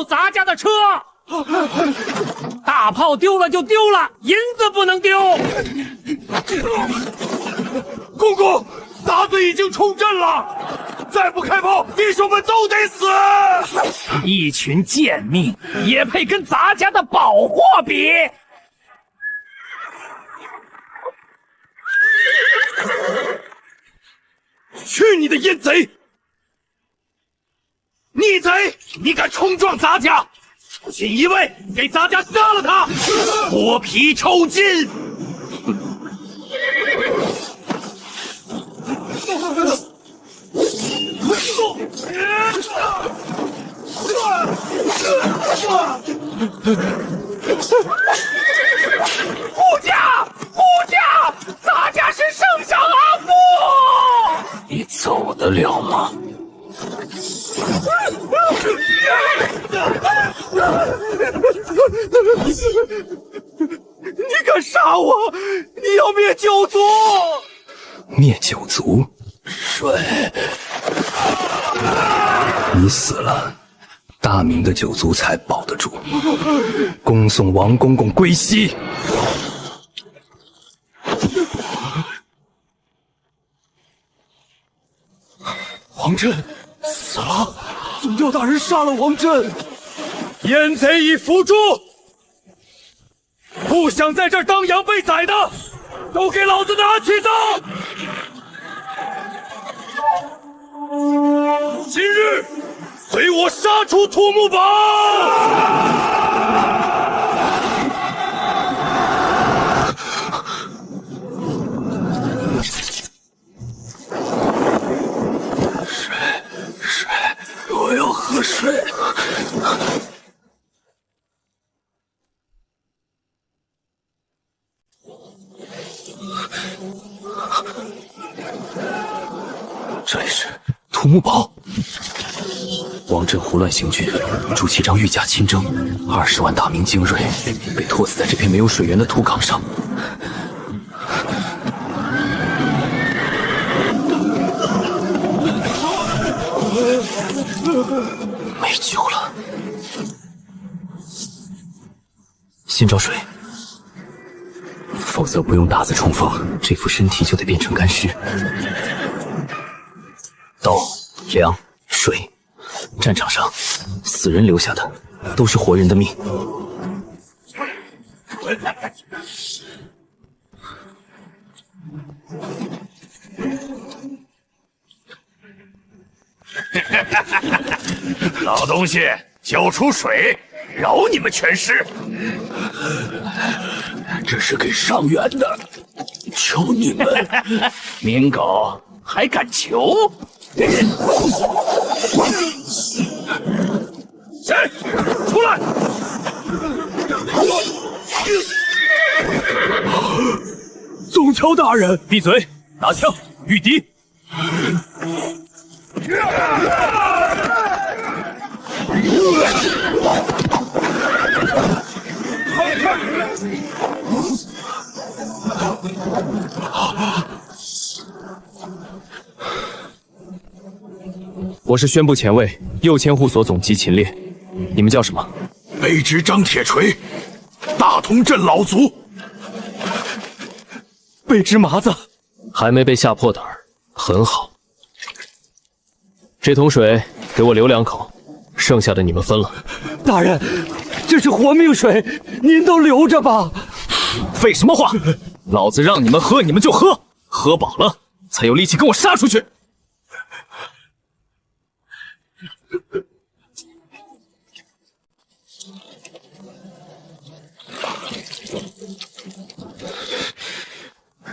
救咱家的车。大炮丢了就丢了，银子不能丢。公公，铡子已经冲阵了，再不开炮，弟兄们都得死。一群贱命，也配跟咱家的宝货比？去你的阴贼！逆贼！你敢冲撞咱家？锦衣卫给咱家杀了他，剥皮抽筋！护驾！护驾！咱家是圣上阿父！你走得了吗？你敢杀我！你要灭九族！灭九族？水，你死了，大明的九族才保得住。恭送王公公归西。王震死了，总教大人杀了王震，燕贼已伏诛。不想在这儿当羊被宰的，都给老子拿起刀！今日随我杀出土木堡！我要喝水。这里是土木堡。王震胡乱行军，朱祁章御驾亲征，20万大明精锐被拖死在这片没有水源的土岗上。没救了。先找水，否则不用镊子冲锋，这副身体就得变成干尸。刀、粮、水，战场上死人留下的都是活人的命。老东西，交出水，饶你们全尸。这是给伤员的，求你们！明狗还敢求？谁？出来！宗乔大人，闭嘴！拿枪，御敌！我是宣部前卫右千户所总机秦烈，你们叫什么？卑职张铁锤，大同镇老卒。卑职麻子，还没被吓破胆儿，很好。这桶水给我留2口，剩下的你们分了。大人，这是活命水，您都留着吧。废什么话！老子让你们喝，你们就喝，喝饱了才有力气跟我杀出去。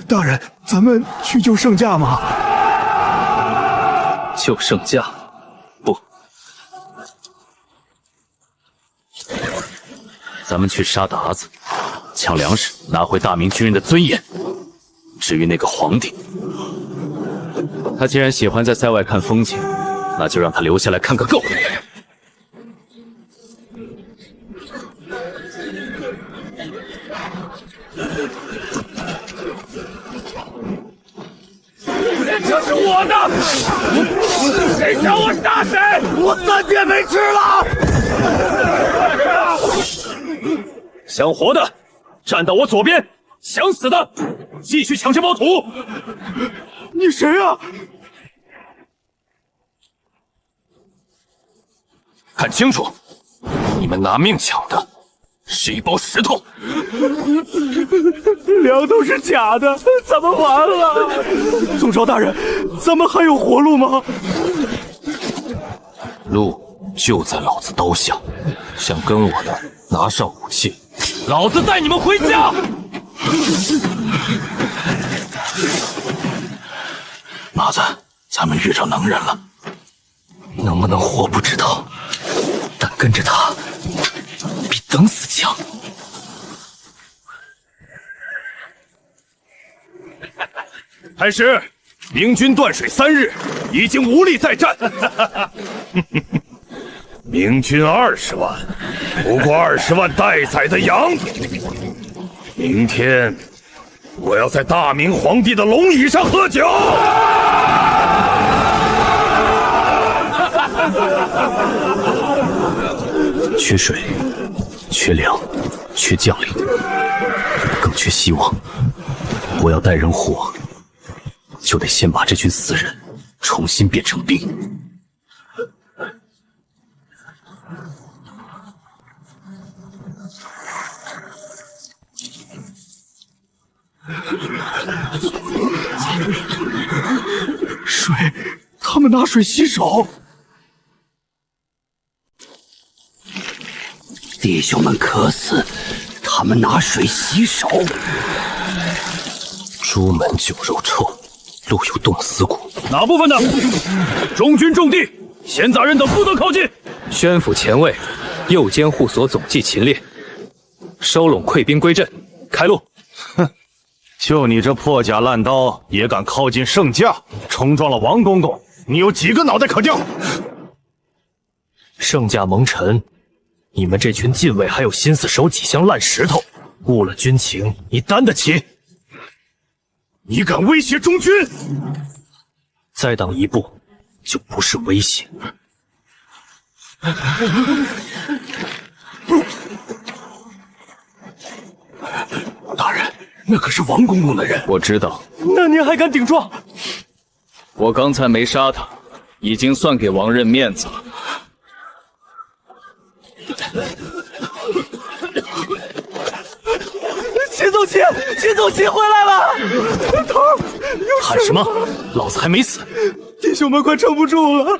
大人，咱们去救圣驾吗？救圣驾？不，咱们去杀鞑子，抢粮食，拿回大明军人的尊严。至于那个皇帝，他既然喜欢在塞外看风景，那就让他留下来看个够。这是我的！谁叫我杀谁？我3天没吃了！想活的站到我左边，想死的继续抢这包土。你谁啊？看清楚，你们拿命抢的是一包石头。粮都是假的，咱们完了。总召大人，咱们还有活路吗？路就在老子刀下，想跟我的拿上武器，老子带你们回家。麻子，咱们遇着能人了，能不能活不知道，但跟着他比等死强。太师，明军断水3日，已经无力再战。明军20万，不过20万待宰的羊。明天我要在大明皇帝的龙椅上喝酒。缺水，缺粮，缺将领，更缺希望。我要带人活，就得先把这群死人重新变成兵。水，他们拿水洗手。弟兄们渴死，他们拿水洗手。朱门酒肉臭，路有冻死骨。哪部分的？中军重地，闲杂人等不得靠近。宣府前卫，右监护所总计秦烈，收拢溃兵归阵，开路。哼，就你这破甲烂刀，也敢靠近圣驾，冲撞了王公公，你有几个脑袋可掉？圣驾蒙尘，你们这群禁卫还有心思守几箱烂石头？误了军情，你担得起？你敢威胁中军？再挡一步，就不是威胁。大人，那可是王公公的人。我知道，那您还敢顶撞？我刚才没杀他，已经算给王任面子了。秦总旗，秦总旗回来了！头儿，喊什么？老子还没死！弟兄们快撑不住了。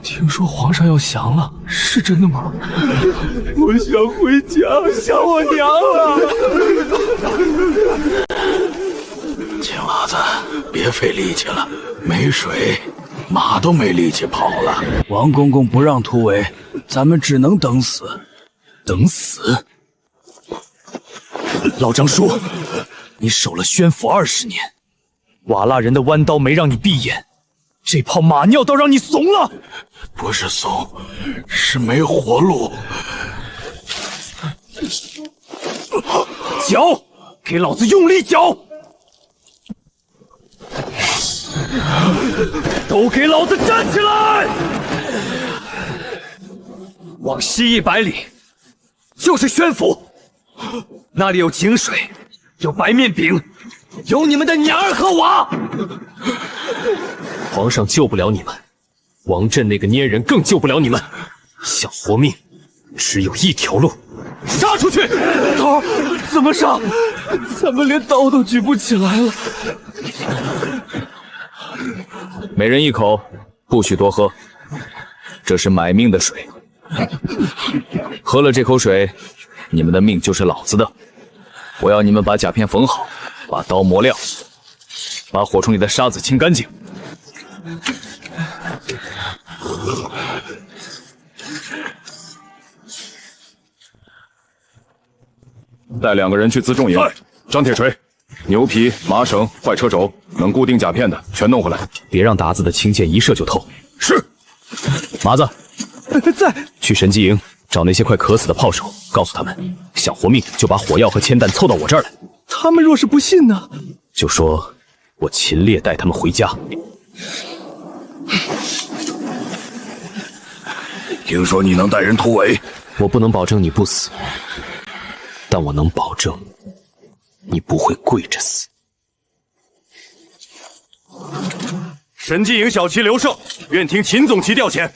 听说皇上要降了，是真的吗？我想回家，想我娘了。青娃子，别费力气了，没水，马都没力气跑了。王公公不让突围，咱们只能等死。等死？老张叔，你守了宣府20年，瓦剌人的弯刀没让你闭眼，这泡马尿倒让你怂了。不是怂，是没活路。搅，给老子用力搅！都给老子站起来！往西100里，就是宣府。那里有井水，有白面饼，有你们的娘儿和娃。皇上救不了你们，王振那个捏人更救不了你们。想活命，只有一条路，杀出去！头儿，怎么杀？咱们连刀都举不起来了。每人1口，不许多喝，这是买命的水。喝了这口水，你们的命就是老子的。我要你们把甲片缝好，把刀磨亮，把火虫里的沙子清干净。带2个人去辎重营。张铁锤、牛皮、麻绳、坏车轴，能固定甲片的全弄回来。别让达子的轻剑一射就透。是。麻子，在。去神机营找那些快渴死的炮手，告诉他们，想活命就把火药和铅弹凑到我这儿来。他们若是不信呢？就说我秦烈带他们回家。听说你能带人突围，我不能保证你不死，但我能保证你不会跪着死。审计营小旗刘胜，愿听秦总旗调遣。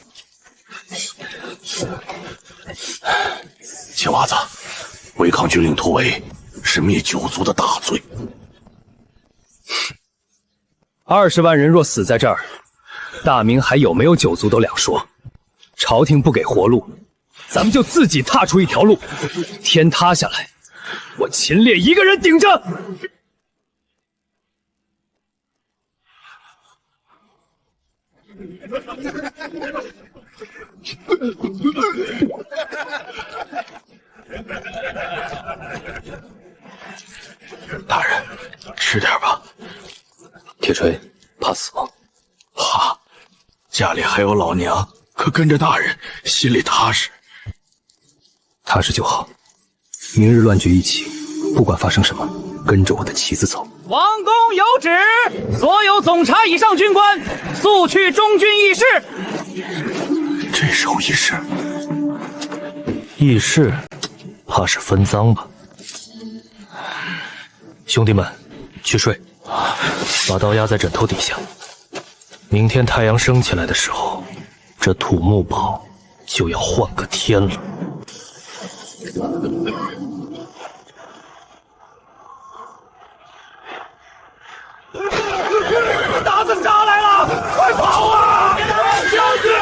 青娃子，违抗军令突围是灭九族的大罪。 20万人若死在这儿，大明还有没有九族都两说。朝廷不给活路，咱们就自己踏出一条路。天塌下来，我秦烈一个人顶着。大人，吃点吧。 铁锤，怕死吗？怕，家里还有老娘，可跟着大人心里踏实。踏实就好。明日乱局一起，不管发生什么，跟着我的旗子走。王公有旨，所有总察以上军官速去中军议事。这时候议事，议事，怕是分赃吧？兄弟们，去睡。 把刀压在枕头底下，明天太阳升起来的时候，这土木堡就要换个天了。鞑子杀来了，快跑啊！将军！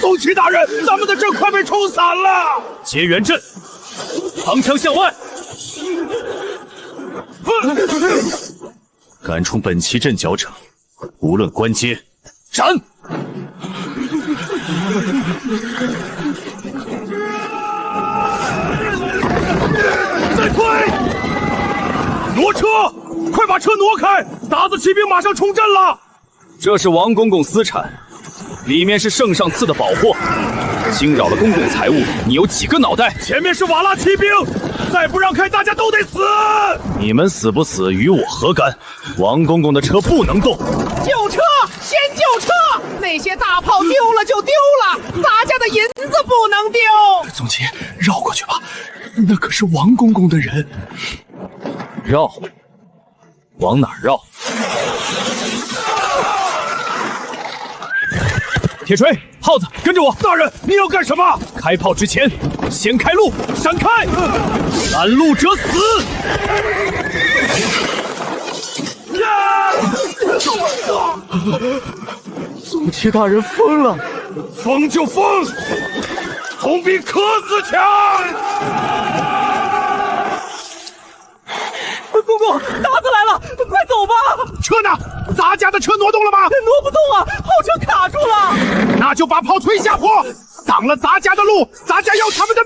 总旗大人，咱们的阵快被冲散了！结缘阵，长枪向外。敢冲本旗阵脚者，无论官阶，斩！再推！挪车！快把车挪开！鞑子骑兵马上冲阵了！这是王公公私产。 里面是圣上赐的宝货，惊扰了公共财物，你有几个脑袋？前面是瓦剌骑兵，再不让开，大家都得死！你们死不死与我何干？王公公的车不能动。救车，先救车！那些大炮丢了就丢了，咱家的银子不能丢。总旗，绕过去吧，那可是王公公的人。绕？往哪儿绕？ 铁锤，耗子，跟着我！大人，你要干什么？开炮之前，先开路，闪开！拦路者死！总旗大人疯了，疯就疯，总比渴死强！公公，鞑子来了，快走吧！车呢？咱家的车挪动了吗？挪不动啊，炮车卡住了。那就把炮推下坡，挡了咱家的路，咱家要他们的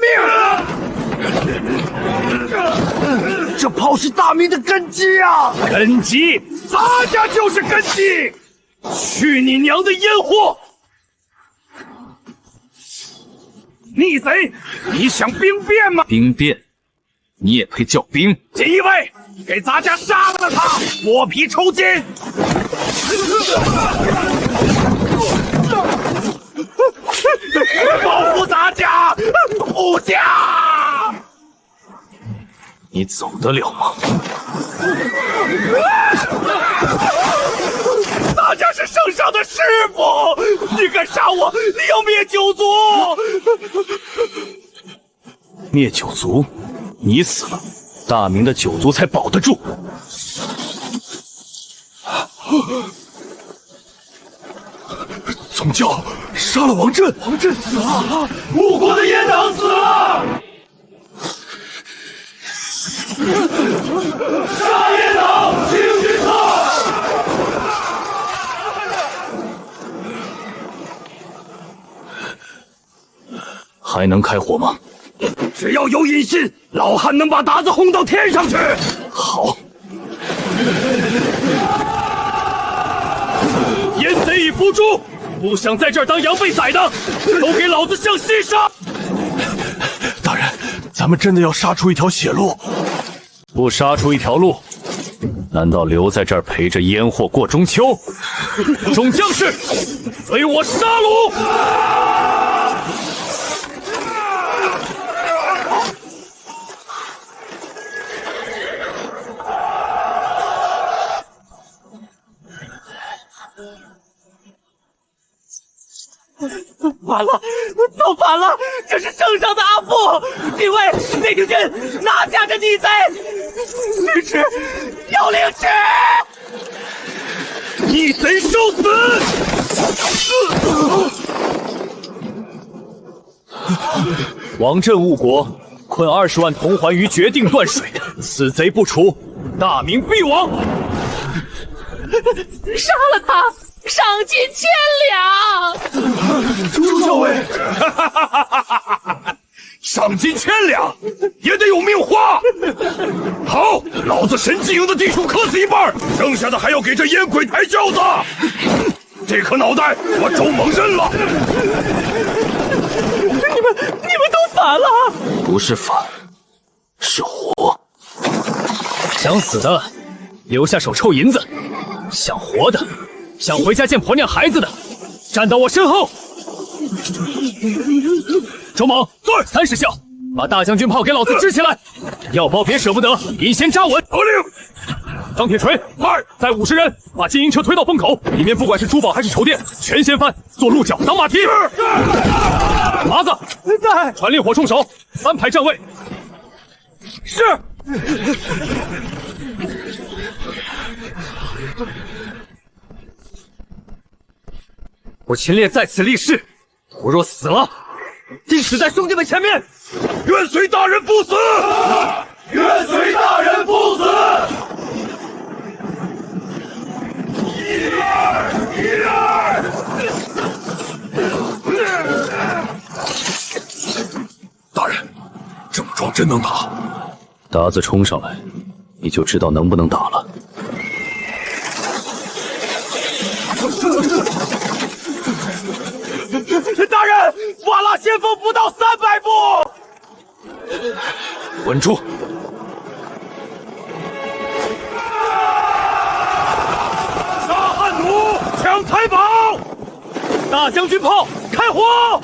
命！这炮是大明的根基啊！根基，咱家就是根基！去你娘的烟火！逆贼，你想兵变吗？兵变？你也配叫兵？锦衣卫，给咱家杀了他，剥皮抽筋！保护咱家，护家！你走得了吗？咱家是圣上的师傅，你敢杀我，你要灭九族！灭九族？你死了，大明的九族才保得住。总教杀了王振，王振死了，吴国的阉党死了，杀阉党，清君侧。还能开火吗？只要有引信，老汉能把鞑子轰到天上去。好。阉贼已伏诛，不想在这儿当羊被宰的，都给老子向西杀！大人，咱们真的要杀出一条血路？不杀出一条路，难道留在这儿陪着烟火过中秋？众将士，随我杀戮！完了，造反了！这是圣上的阿父，警卫内廷军拿下这逆贼！领旨，要领旨！逆贼受死！王振误国，困20万铜环于决定断水，此贼不除，大明必亡！杀了他！赏金1000两！朱校尉，赏金1000两也得有命花。好，老子神机营的地主磕死一半，剩下的还要给这烟鬼抬轿子。这颗脑袋我周猛认了。你们都反了！不是反，是活。想死的留下手臭银子，想活的。想回家见婆娘孩子的，站到我身后。周猛，对，30校，把大将军炮给老子支起来。要包别舍不得，引先扎稳。得令。张铁锤，快，带50人把金银车推到风口，里面不管是珠宝还是绸垫，全掀翻，做鹿角当马蹄。麻子，在，传令火铳手，3排站位。是。我秦烈在此立誓，我若死了，定死在兄弟们前面。愿随大人不死！愿随大人不死！大人，这么壮真能打？达子冲上来，你就知道能不能打了。大人，瓦剌先锋不到300步。稳住！杀汉奴，抢财宝！大将军炮，开火！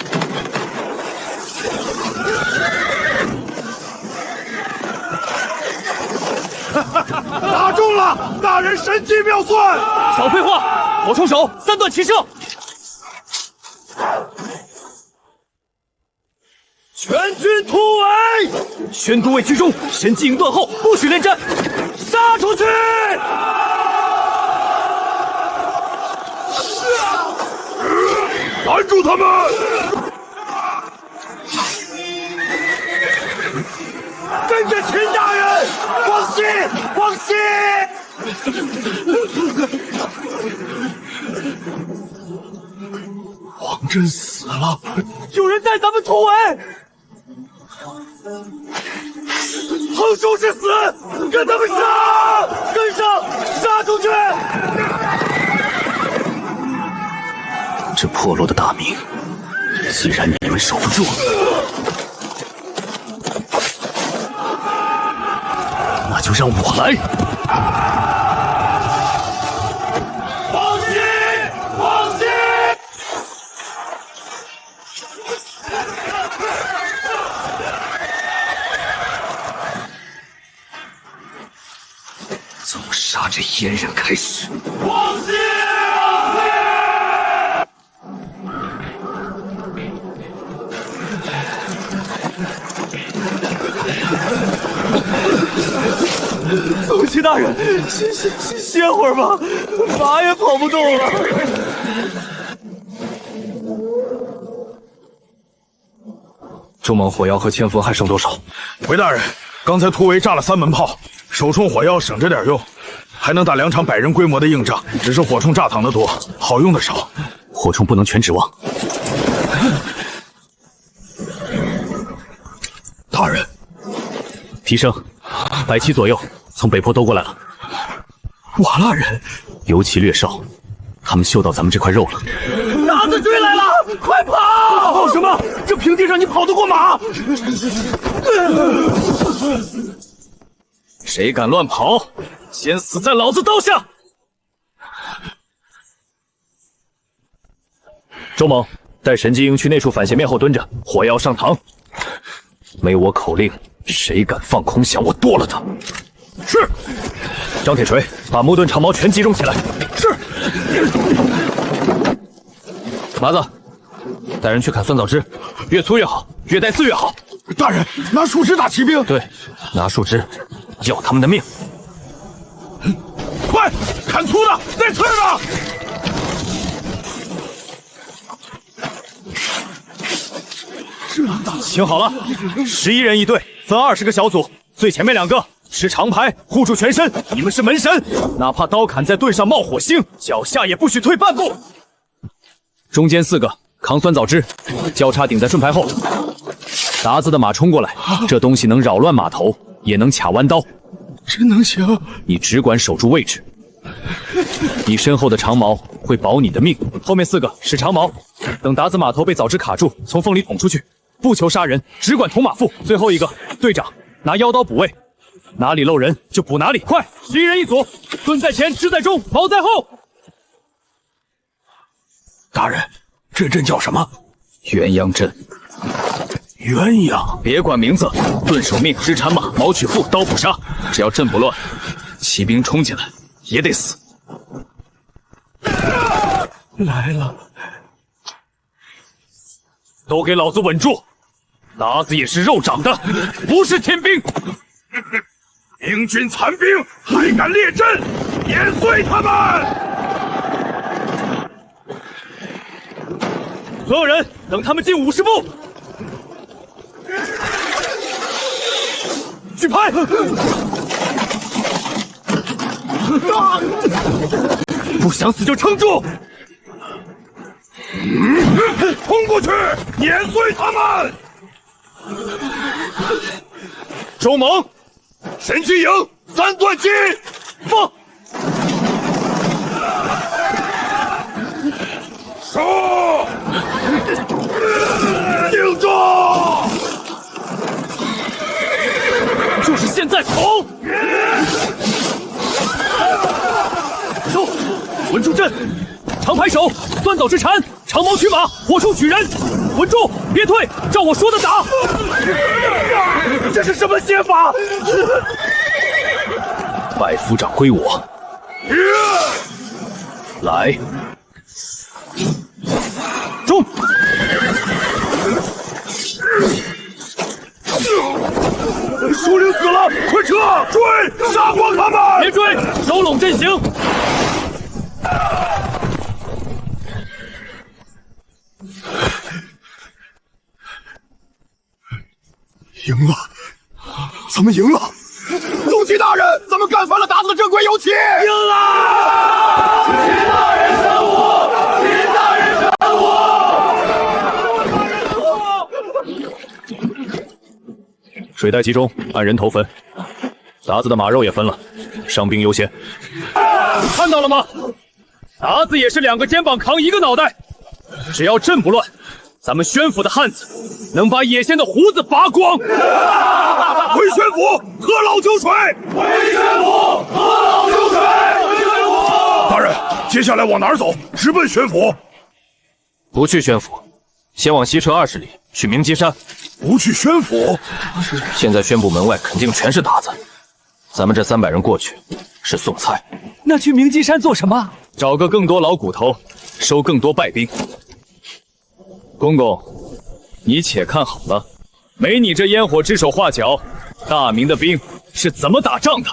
打中了！大人神机妙算！少废话，火铳手3段齐射！全军突围！宣都尉居中，神机营断后，不许恋战！杀出去！拦住他们！跟着秦大人，往西，往西！王真死了，有人带咱们突围！横竖是死，跟他们杀！跟上，杀出去！这破落的大明，既然你们守不住，那就让我来。往西，往西！从杀这阉人开始。往西！总旗大人，歇会儿吧，马也跑不动了。周猛火药和千佛还剩多少？回大人，刚才突围炸了3门炮，手铳火药省着点用，还能打2场100人规模的硬仗，只是火铳炸膛的多，好用的少。火铳不能全指望。大人，提升，100骑左右，从北坡兜过来了。瓦剌人，尤其掠少，他们嗅到咱们这块肉了。鞑子追来了，快跑！跑什么？这平地上你跑得过马？谁敢乱跑，先死在老子刀下！周猛，带神机营去那处反斜面后蹲着，火药上膛。没我口令，谁敢放空想，我剁了他！是。张铁锤，把木盾长矛全集中起来。是。麻子，带人去砍酸枣枝，越粗越好，越带刺越好。大人，拿树枝打骑兵。对，拿树枝要他们的命。快，砍粗的，再刺的。请好了，11人一队，分20个小组，最前面2个持长牌护住全身。你们是门神，哪怕刀砍在盾上冒火星，脚下也不许退半步。中间4个扛酸枣枝，交叉顶在盾牌后。达子的马冲过来，这东西能扰乱马头，也能卡弯刀。真能行！你只管守住位置。你身后的长矛会保你的命。后面4个使长矛，等达子马头被枣枝卡住，从缝里捅出去。不求杀人，只管捅马腹。最后一个队长拿腰刀补位，哪里漏人就补哪里。快，11人一组，盾在前，枝在中，矛在后。大人，这阵叫什么？鸳鸯阵。鸳鸯，别管名字，盾守命，枝缠马，矛取腹，刀补杀。只要阵不乱，骑兵冲进来也得死。来了，都给老子稳住！达子也是肉长的，不是天兵。明军残兵还敢列阵，碾碎他们！所有人等他们进50步。举牌！不想死就撑住！冲过去，碾碎他们！周猛，神机营3段击，放！手！顶住！就是现在捅！走，稳住阵！长排手，酸枣之缠，长矛取马，火冲取人，稳住，别退，照我说的打！这是什么写法？拜夫长归我。来，中！首领死了，快撤！追，杀光他们！别追，收拢阵型。赢了，咱们赢了！宗齐大人，咱们干翻了达子的正规游骑！赢了！秦大人神武！秦大人神武！水袋集中，按人头分。达子的马肉也分了，伤兵优先。看到了吗？达子也是2个肩膀扛1个脑袋。只要阵不乱，咱们宣府的汉子能把野仙的胡子拔光。回宣府喝老酒水！回宣府喝老酒水！回宣府！大人，接下来往哪儿走？直奔宣府？不去宣府，先往西撤20里，去明基山。不去宣府？现在宣布门外肯定全是达子，咱们这300人过去是送菜。那去明基山做什么？找个更多老骨头，收更多败兵。公公，你且看好了，没你这烟火之手画脚，大明的兵是怎么打仗的？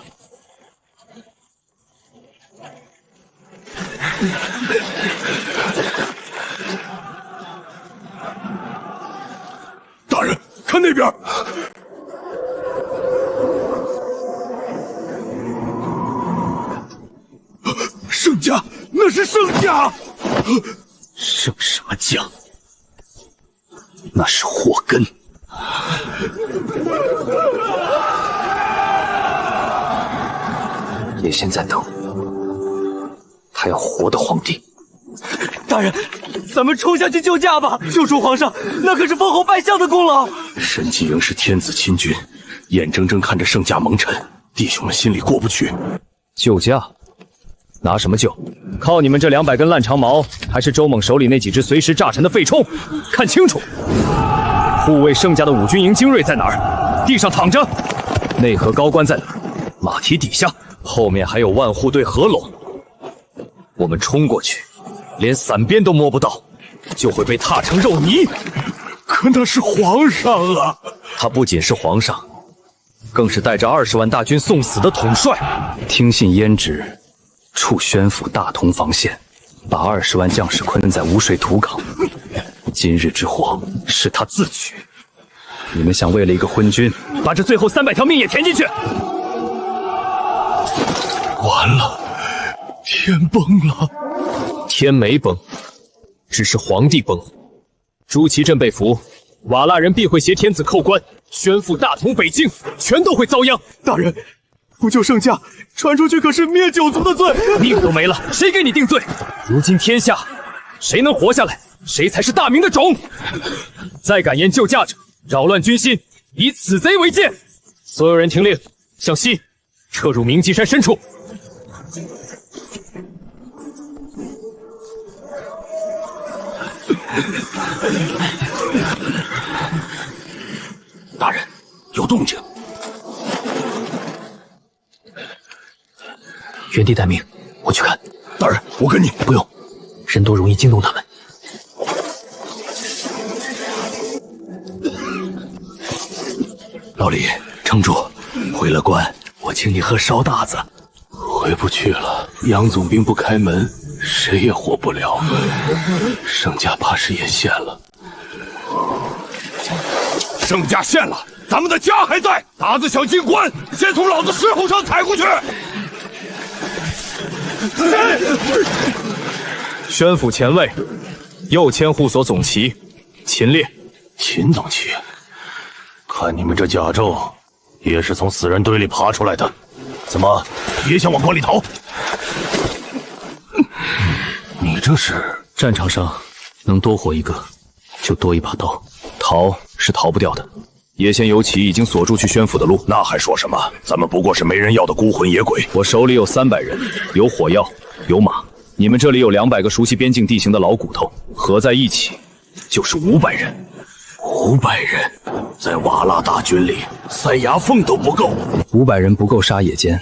大人，看那边！圣驾，那是圣驾！圣什么驾？那是祸根。也现在等，他要活的皇帝。大人，咱们冲下去救驾吧！救出皇上，那可是封侯拜相的功劳。神机营是天子亲军，眼睁睁看着圣驾蒙尘，弟兄们心里过不去。救驾？拿什么救？靠你们这200根烂长矛，还是周猛手里那几只随时炸沉的废冲？看清楚！护卫盛家的5军营精锐在哪儿？地上躺着。内河高官在哪儿？马蹄底下。后面还有万户队合拢。我们冲过去，连伞边都摸不到，就会被踏成肉泥。可那是皇上啊！他不仅是皇上，更是带着20万大军送死的统帅。听信阉旨，驻宣府大同防线，把20万将士困在无水土港。今日之祸是他自取。你们想为了一个昏君，把这最后300条命也填进去？完了，天崩了！天没崩，只是皇帝崩。朱祁镇被俘，瓦剌人必会挟天子扣关，宣府大同、北境全都会遭殃。大人，不救圣驾，传出去可是灭九族的罪，命都没了，谁给你定罪？如今天下，谁能活下来，谁才是大明的种。再敢言救驾者，扰乱军心，以此贼为鉴。所有人听令，向西撤入明极山深处。大人，有动静。原地待命，我去看。大人，我跟你。不用，人多容易惊动他们。老李，撑住，回了关，我请你喝烧大子。回不去了，杨总兵不开门，谁也活不了。圣驾怕是也陷了。圣驾陷了，咱们的家还在。达子想进关，先从老子狮吼上踩过去。宣府前卫，右千户所总旗，秦烈。秦总旗，看你们这甲胄，也是从死人堆里爬出来的。怎么也想往关里逃？你这是战场上能多活一个，就多一把刀。逃是逃不掉的。野仙游骑已经锁住去宣府的路。那还说什么？咱们不过是没人要的孤魂野鬼。我手里有300人，有火药，有马。你们这里有200个熟悉边境地形的老骨头，合在一起就是500人。500人，在瓦剌大军里，塞牙缝都不够。500人不够杀野间，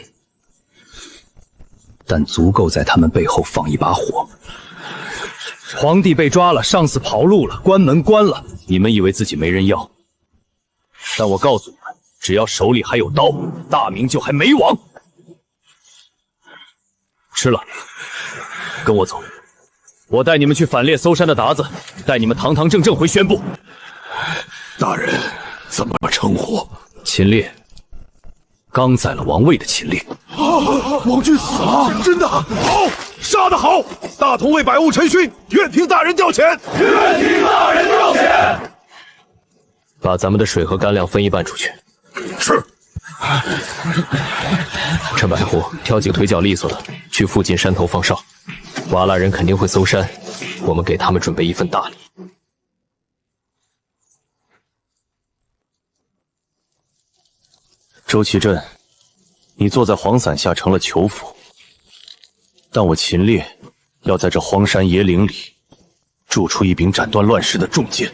但足够在他们背后放一把火。皇帝被抓了，上司跑路了，关门关了，你们以为自己没人要？但我告诉你们，只要手里还有刀，大明就还没亡。吃了，跟我走，我带你们去反猎搜山的鞑子，带你们堂堂正正回宣部。大人，怎么称呼？秦烈，刚宰了王位的秦烈。王俊死了，真的好，杀得好！大同为百物陈勋，愿听大人调遣。愿听大人调遣。把咱们的水和干粮分一半出去。是。陈百户，挑几个腿脚利索的，去附近山头放哨。瓦剌人肯定会搜山，我们给他们准备一份大礼。周祁镇，你坐在黄伞下成了囚俘，但我秦烈要在这荒山野岭里铸出一柄斩断乱世的重剑。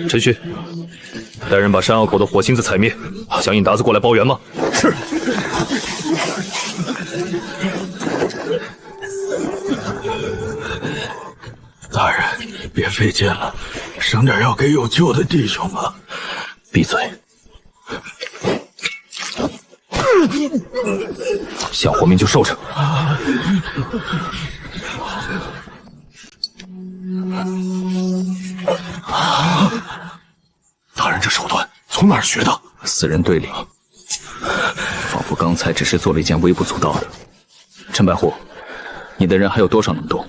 陈勋，带人把山坳口的火星子踩灭。想引鞑子过来包圆吗？是。大人，别费劲了，省点药给有救的弟兄吧。闭嘴！想活命就受着。大人这手段从哪儿学的？死人堆里，仿佛刚才只是做了一件微不足道的。陈百户，你的人还有多少能动？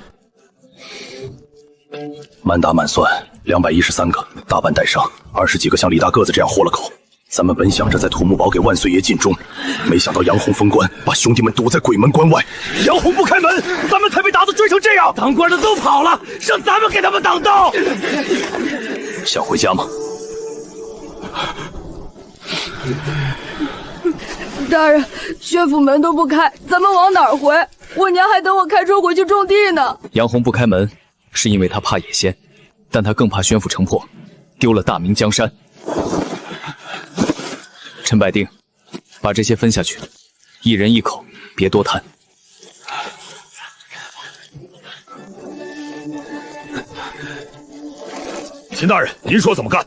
满打满算213个，大半带伤，20几个像李大个子这样豁了口。咱们本想着在土木堡给万岁爷尽忠，没想到杨洪封关，把兄弟们堵在鬼门关外。杨洪不开门，咱们才被鞑子追成这样。当官的都跑了，剩咱们给他们挡道。想回家吗？大人，宣府门都不开，咱们往哪儿回？我娘还等我开春回去种地呢。杨红不开门，是因为他怕野仙，但他更怕宣府城破，丢了大明江山。陈百定，把这些分下去，一人一口，别多贪。秦大人，您说怎么干？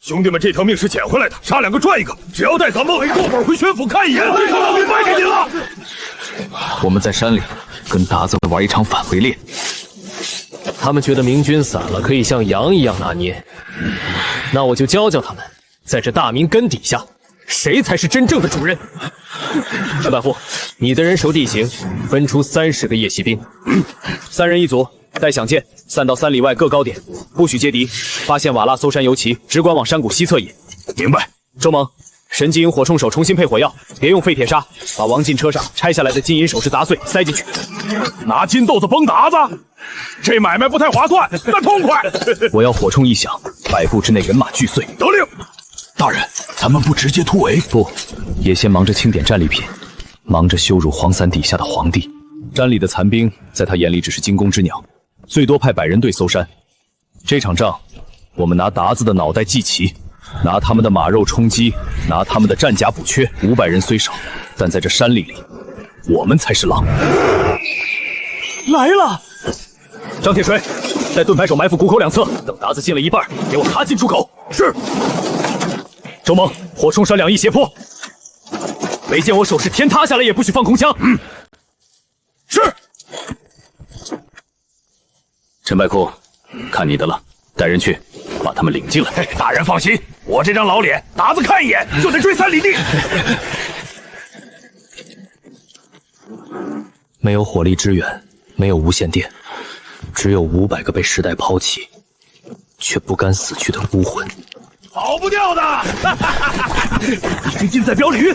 兄弟们这条命是捡回来的，杀2个赚1个，只要带咱们过本回宣府看一眼，这条老命卖给你了。我们在山里跟鞑子玩一场反围猎。他们觉得明军散了可以像羊一样拿捏，那我就教教他们，在这大明根底下，谁才是真正的主人。陈百户，你的人守地形，分出30个夜袭兵，3人一组，带响箭，散到3里外各高点，不许接敌。发现瓦剌搜山游骑，只管往山谷西侧引。明白。周蒙，神机营火铳手重新配火药，别用废铁砂，把王进车上拆下来的金银首饰砸碎，塞进去。拿金豆子崩鞑子，这买卖不太划算，但痛快。我要火铳一响，100步之内人马俱碎。得令。大人，咱们不直接突围？不，也先忙着清点战利品，忙着羞辱黄伞底下的皇帝。山里的残兵，在他眼里只是惊弓之鸟，最多派100人队搜山。这场仗，我们拿鞑子的脑袋祭旗，拿他们的马肉充饥，拿他们的战甲补缺。500人虽少，但在这山林里，我们才是狼。来了！张铁锤，带盾牌手埋伏谷口2侧，等鞑子进了一半，给我卡紧出口。是。周蒙，火冲山2翼斜坡，没见我手势天塌下来也不许放空枪。是。陈百库，看你的了，带人去把他们领进来。大人放心，我这张老脸，鞑子看一眼就得追3里地。没有火力支援，没有无线电，只有500个被时代抛弃却不甘死去的孤魂。跑不掉的，已经近在表里。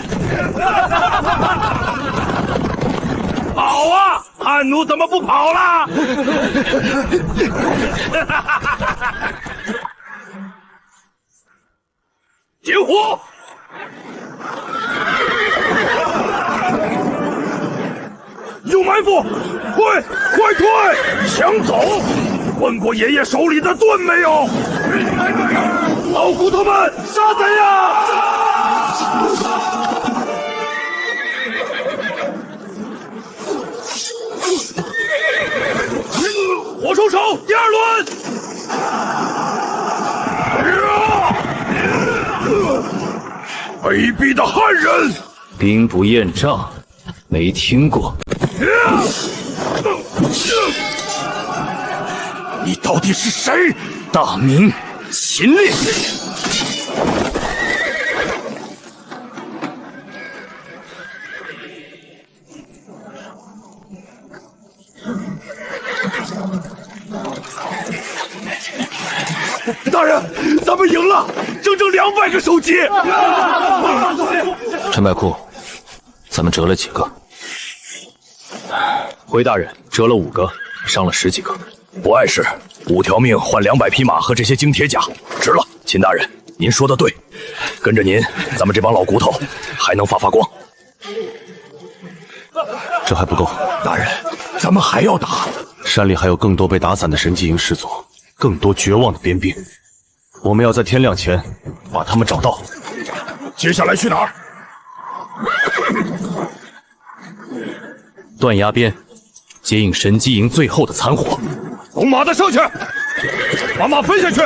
跑啊！汉奴怎么不跑了？点火！有埋伏！快退！想走？问过爷爷手里的盾没有？老骨头们，杀贼呀！火冲手，第2轮！卑鄙的汉人！兵不厌诈，没听过。你到底是谁？大明秦烈。大人，咱们赢了，整整200个手机。陈百库，咱们折了几个？回大人，折了5个，伤了10几个。不碍事，5条命换200匹马和这些精铁甲，值了。秦大人，您说的对，跟着您，咱们这帮老骨头还能发光。这还不够，大人，咱们还要打。山里还有更多被打散的神机营士卒，更多绝望的边兵。我们要在天亮前把他们找到。接下来去哪儿？断崖边，接应神机营最后的残火。龙马的上去，把马分下去，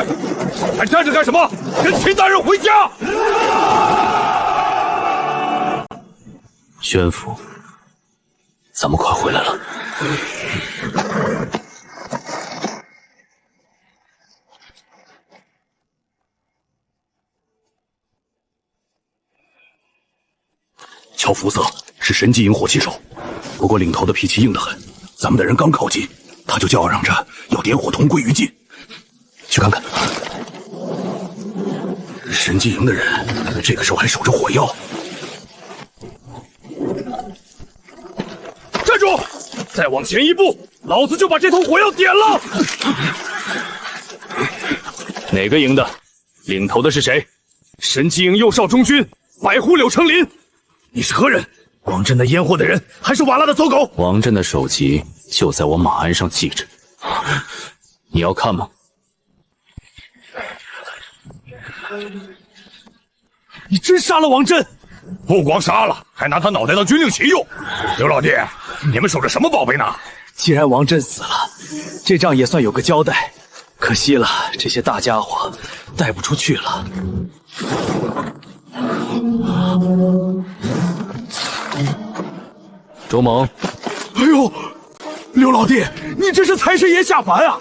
还站着干什么？跟秦大人回家。宣府，咱们快回来了。乔福瑟是神机营火器手，不过领头的脾气硬得很，咱们的人刚靠近，他就叫嚷着要点火同归于尽。去看看，神机营的人这个时候还守着火药。站住！再往前一步，老子就把这头火药点了。哪个营的？领头的是谁？神机营右少中军百户柳成林。你是何人？王震的烟火的人，还是瓦剌的走狗？王震的首级就在我马鞍上记着，你要看吗？你真杀了王震？不光杀了，还拿他脑袋当军令旗用。刘老弟，你们守着什么宝贝呢？既然王震死了，这仗也算有个交代。可惜了，这些大家伙带不出去了。周猛，哎呦，刘老弟，你这是财神爷下凡啊！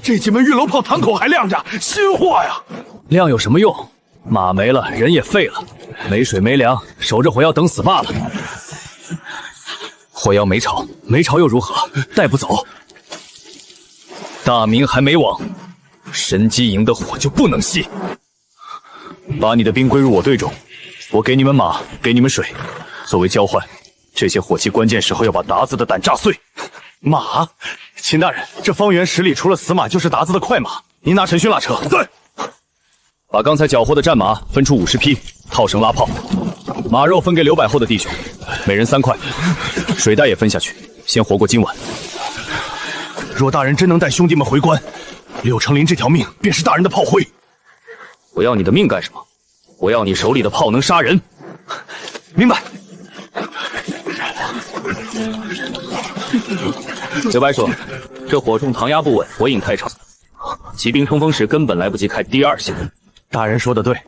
这几门运楼炮膛口还亮着，新货呀！亮有什么用？马没了，人也废了，没水没粮，守着火药等死罢了。火药没炒，没炒又如何？带不走。大明还没亡，神机营的火就不能熄。把你的兵归入我队中，我给你们马，给你们水，作为交换。这些火器关键时候要把达子的胆炸碎。马，秦大人，这方圆10里除了死马就是达子的快马，您拿陈勋拉车。对。把刚才缴获的战马分出50匹，套绳拉炮，马肉分给刘百后的弟兄，每人3块，水袋也分下去，先活过今晚。若大人真能带兄弟们回关，柳成林这条命便是大人的炮灰。我要你的命干什么？我要你手里的炮能杀人。明白。刘白说：“这火铳膛压不稳，火影太长，骑兵冲锋时根本来不及开第2线。”大人说的对，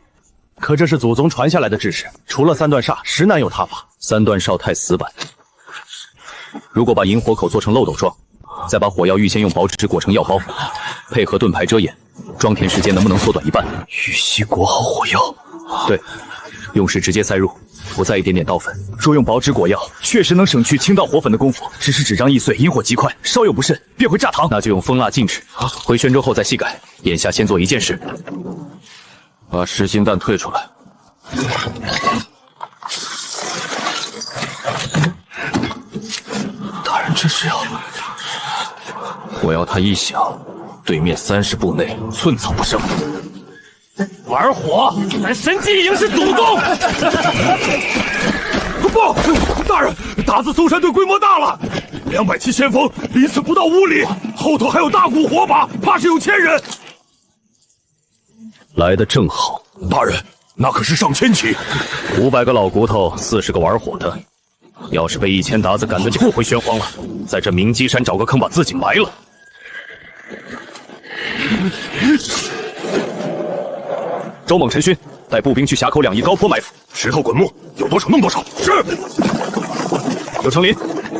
可这是祖宗传下来的制式，除了3段煞，实难有他法。3段哨太死板。如果把引火口做成漏斗状，再把火药预先用薄纸裹成药包，配合盾牌遮掩，装填时间能不能缩短1半？玉溪国号火药，对，用时直接塞入，不再一点点刀粉。若用薄纸裹药，确实能省去倾倒火粉的功夫，只是纸张易碎，引火极快，稍有不慎便会炸膛。那就用蜂蜡静止，回旋之后再细改。眼下先做一件事，把实心弹退出来。大人这是要……我要他一响，对面30步内寸草不生。玩火，咱神机营是祖宗！不，大人，达子搜山队规模大了，200骑先锋离此不到5里，后头还有大股火把，怕是有1000人。来得正好，大人，那可是上千骑，500个老骨头，40个玩火的。要是被1000达子赶的，就不回玄黄了，在这明基山找个坑把自己埋了。周猛、陈勋带步兵去峡口2翼高坡埋伏，石头滚木，有多少弄多少。是。柳成林，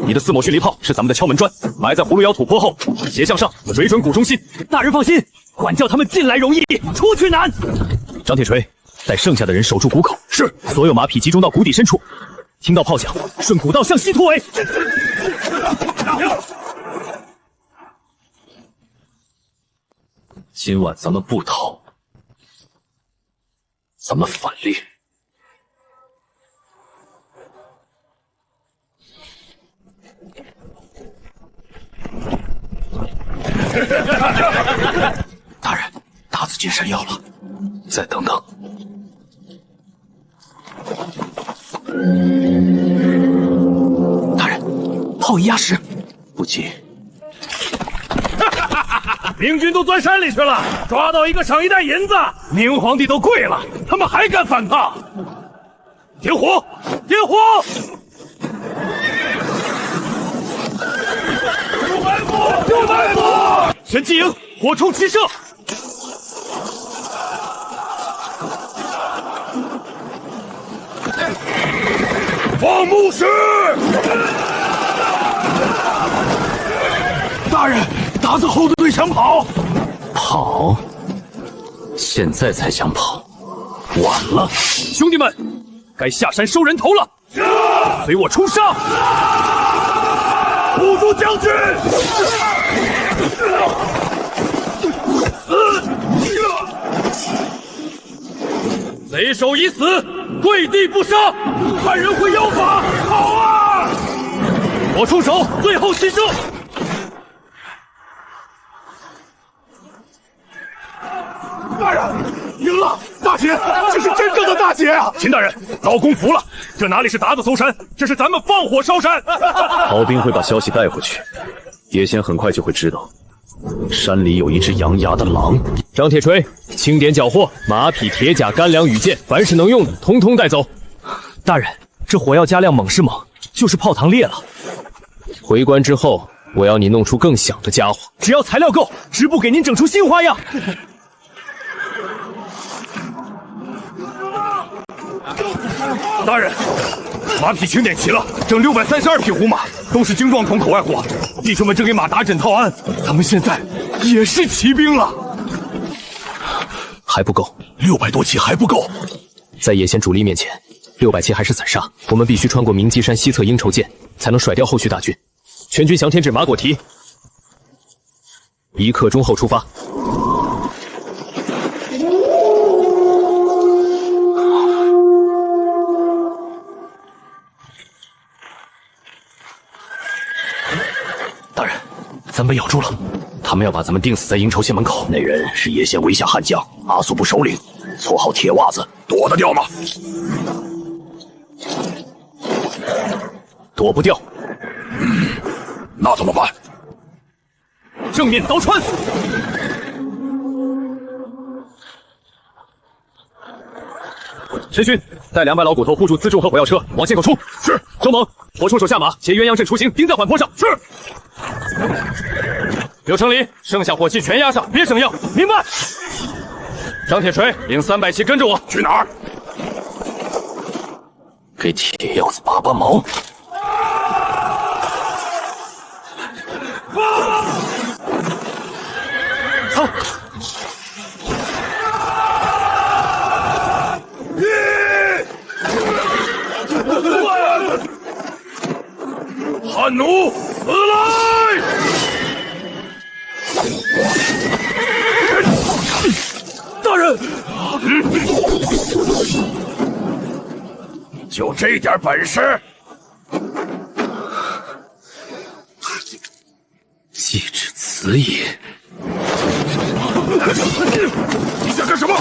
你的4抹迅雷炮是咱们的敲门砖，埋在葫芦窑土坡后，斜向上，水准谷中心。大人放心，管教他们进来容易，出去难。张铁锤，带剩下的人守住谷口。是。所有马匹集中到谷底深处，听到炮响，顺古道向西突围。今晚咱们不逃，咱们反猎。大人，达子进山腰了，再等等。大人，炮已压实，不急。明军都钻山里去了，抓到一个赏1袋银子。明皇帝都跪了，他们还敢反抗？点火！点火！有埋伏！神机营火铳齐射！放牧师！大人，达子后队想跑，跑？现在才想跑，晚了。兄弟们，该下山收人头了，随我冲杀！护住将军！贼首已死，跪地不杀，汉人会妖法！好啊！我出手，最后齐射！大人，赢了！大大捷，这是真正的大捷啊！秦大人，老公服了，这哪里是鞑子搜山，这是咱们放火烧山。曹兵会把消息带回去，叶仙很快就会知道，山里有一只羊牙的狼。张铁锤，清点缴获，马匹、铁甲、干粮、羽箭，凡是能用的，通通带走。大人，这火药加量猛是猛，就是炮膛裂了。回关之后，我要你弄出更响的家伙，只要材料够，直不给您整出新花样。大人，马匹清点齐了，整632匹胡马，都是精壮孔口外货。弟兄们正给马打枕套鞍，咱们现在也是骑兵了。还不够，600多骑还不够。在叶仙主力面前，600骑还是散沙。我们必须穿过鸣鸡山西侧鹰绸涧，才能甩掉后续大军。全军详填至马果堤，1刻钟后出发。大人，咱被咬住了，他们要把咱们钉死在鹰绸涧门口。那人是叶县麾下悍将阿速部首领，绰号铁袜子，躲得掉吗？躲不掉。那怎么办？正面凿穿。陈勋，带200老骨头护住辎重和火药车，往涧口冲。是。周猛，火冲手下马，携鸳鸯阵出行，盯在缓坡上。是。刘成礼，剩下火器全压上，别省药。明白。张铁锤领300骑跟着我。去哪儿？给铁腰子拔拔毛。走。汉奴，死来！大人，就这点本事？既至此也。你想干什么？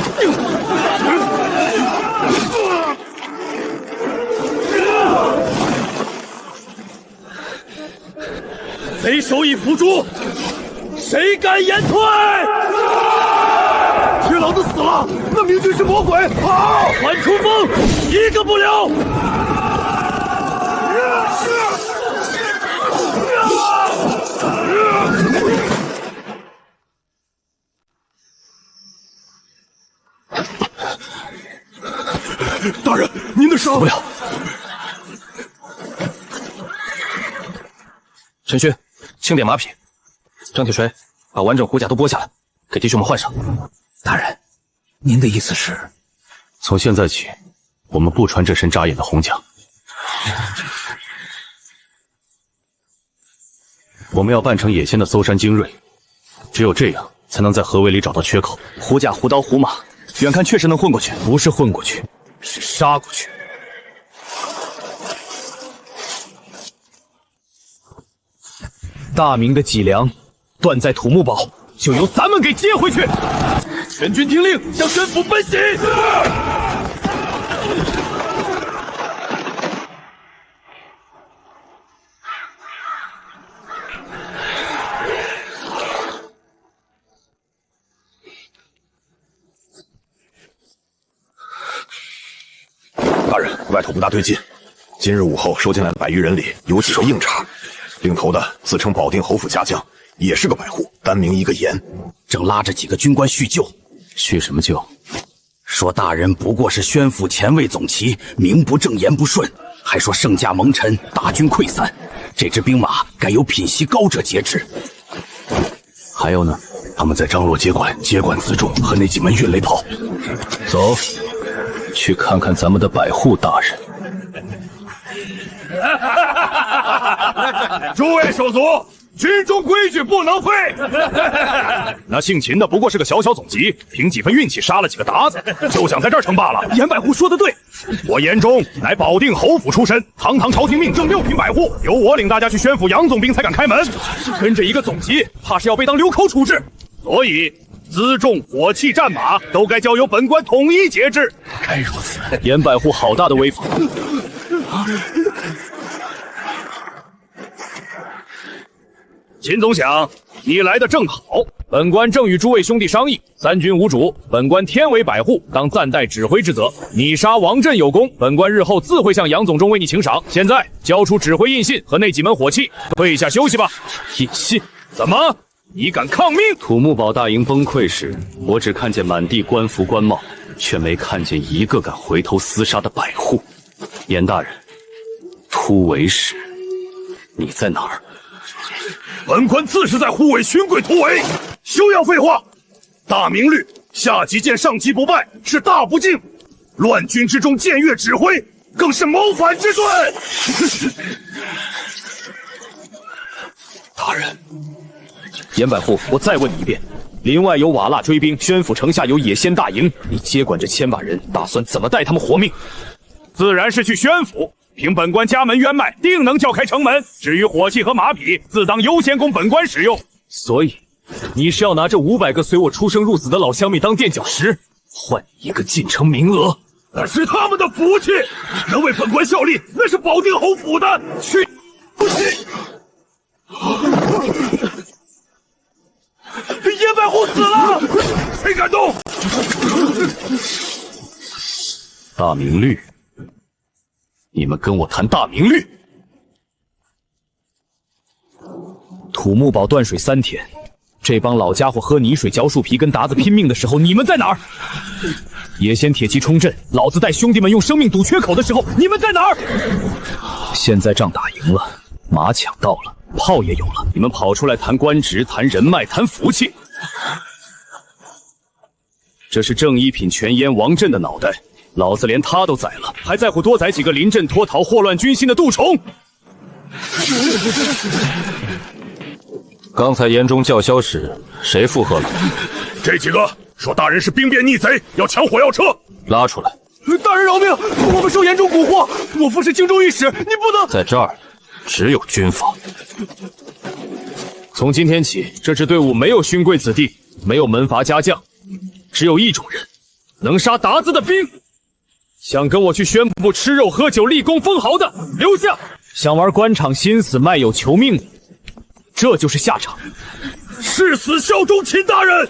贼首已伏诛，谁敢言退？薛老子死了，那明军是魔鬼！好，还冲锋，一个不留！大人，您的伤不了。陈勋，清点马匹。张铁锤，把完整虎甲都剥下来，给弟兄们换上。大人，您的意思是？从现在起，我们不穿这身扎眼的红甲。我们要扮成野仙的搜山精锐，只有这样才能在合围里找到缺口。虎甲、虎刀、虎马，远看确实能混过去，不是混过去，是杀过去。大明的脊梁断在土木堡，就由咱们给接回去。全军听令，向宣府奔袭！大人，外头不大对劲。今日午后收进来的100余人里，有几个硬茬。领头的自称保定侯府家将，也是个百户，单名一个严，正拉着几个军官叙旧。叙什么旧？说大人不过是宣府前卫总旗，名不正言不顺，还说圣驾蒙尘，大军溃散，这支兵马该由品习高者节制。还有呢？他们在张罗接管辎重和那几门运雷炮。走，去看看咱们的百户大人。诸位手足，军中规矩不能废。那姓秦的不过是个小总级，凭几分运气杀了几个鞑子，就想在这儿称霸了。严百户说的对，我严忠乃保定侯府出身，堂堂朝廷命正6品百户，由我领大家去宣府杨总兵才敢开门。跟着一个总级，怕是要被当流寇处置。所以辎重、火器、战马都该交由本官统一节制。该如此。严百户好大的威风！秦总想，你来的正好。本官正与诸位兄弟商议，三军无主，本官天为百户，当暂代指挥之责。你杀王震有功，本官日后自会向杨总中为你请赏。现在交出指挥印信和那几门火器，退下休息吧。印信？怎么？你敢抗命？土木堡大营崩溃时，我只看见满地官服官帽，却没看见一个敢回头厮杀的百户。严大人，突围时你在哪儿？本官自是在护卫勋贵突围，休要废话。大明律下级见上级不拜是大不敬，乱军之中僭越指挥更是谋反之罪。大人，严百户，我再问你一遍，林外有瓦剌追兵，宣府城下有野仙大营，你接管这1000把人，打算怎么带他们活命？自然是去宣府。凭本官家门渊脉，定能叫开城门。至于火器和马匹，自当优先供本官使用。所以，你是要拿这500个随我出生入死的老乡民当垫脚石，换你一个进城名额？那是他们的福气，能为本官效力，那是保定侯府的去福气。严百户死了，谁敢动？大明律。你们跟我谈大明律？土木堡断水3天，这帮老家伙喝泥水嚼树皮，跟鞑子拼命的时候，你们在哪儿？野仙铁骑冲阵，老子带兄弟们用生命堵缺口的时候，你们在哪儿？现在仗打赢了，马抢到了，炮也有了，你们跑出来谈官职、谈人脉、谈福气，这是正一品全燕王震的脑袋。老子连他都宰了，还在乎多宰几个临阵脱逃、祸乱军心的杜虫？刚才言中叫嚣时，谁附和了？这几个说大人是兵变逆贼，要抢火药车，拉出来！大人饶命，我们受严重蛊惑，我父是京州御史，你不能在这儿，只有军法。从今天起，这支队伍没有勋贵子弟，没有门阀家将，只有一种人，能杀鞑子的兵。想跟我去宣布吃肉喝酒立功封豪的留下，想玩官场心死卖友求命的，这就是下场。誓死效忠秦大人，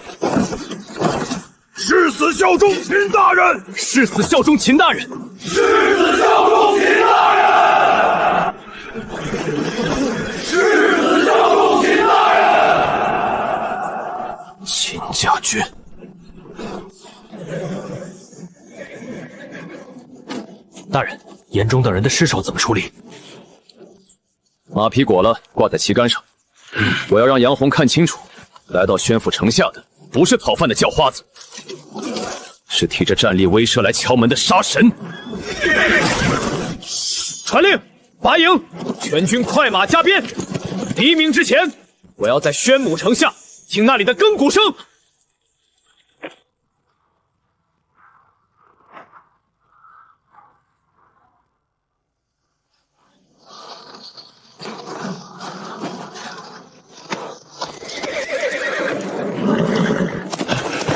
誓死效忠秦大人，誓死效忠秦大人，誓死效忠秦大人，誓死效忠秦大人。秦家军。大人，严中等人的尸首怎么处理？马匹裹了，挂在旗杆上。我要让杨洪看清楚，来到宣府城下的不是讨饭的叫花子，是提着战力威慑来敲门的杀神。传令，拔营，全军快马加鞭。黎明之前，我要在宣母城下听那里的更鼓声。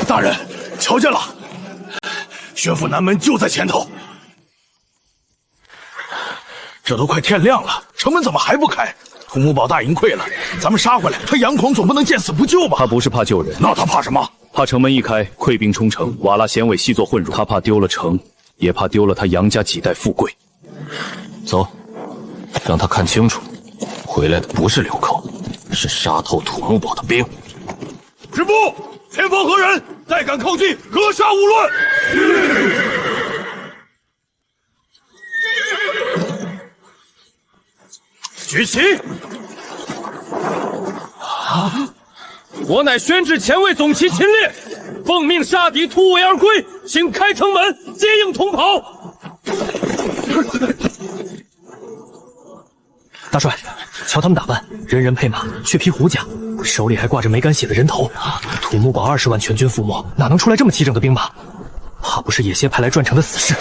大人，瞧见了，宣府南门就在前头。这都快天亮了，城门怎么还不开？土木堡大营溃了，咱们杀回来，他杨孔总不能见死不救吧？他不是怕救人，那他怕什么？怕城门一开，溃兵冲城，瓦剌贤伟细作混入。他怕丢了城，也怕丢了他杨家几代富贵。走，让他看清楚，回来的不是流寇，是杀透土木堡的兵。止步！前方何人？再敢靠近，格杀勿论！举旗！我乃宣制前卫总旗秦烈，奉命杀敌突围而归，请开城门接应同袍。大帅，瞧他们打扮，人人配马，却披虎甲，手里还挂着没敢血的人头。土木堡20万全军覆没，哪能出来这么齐整的兵马？怕不是野蝎派来赚城的死士。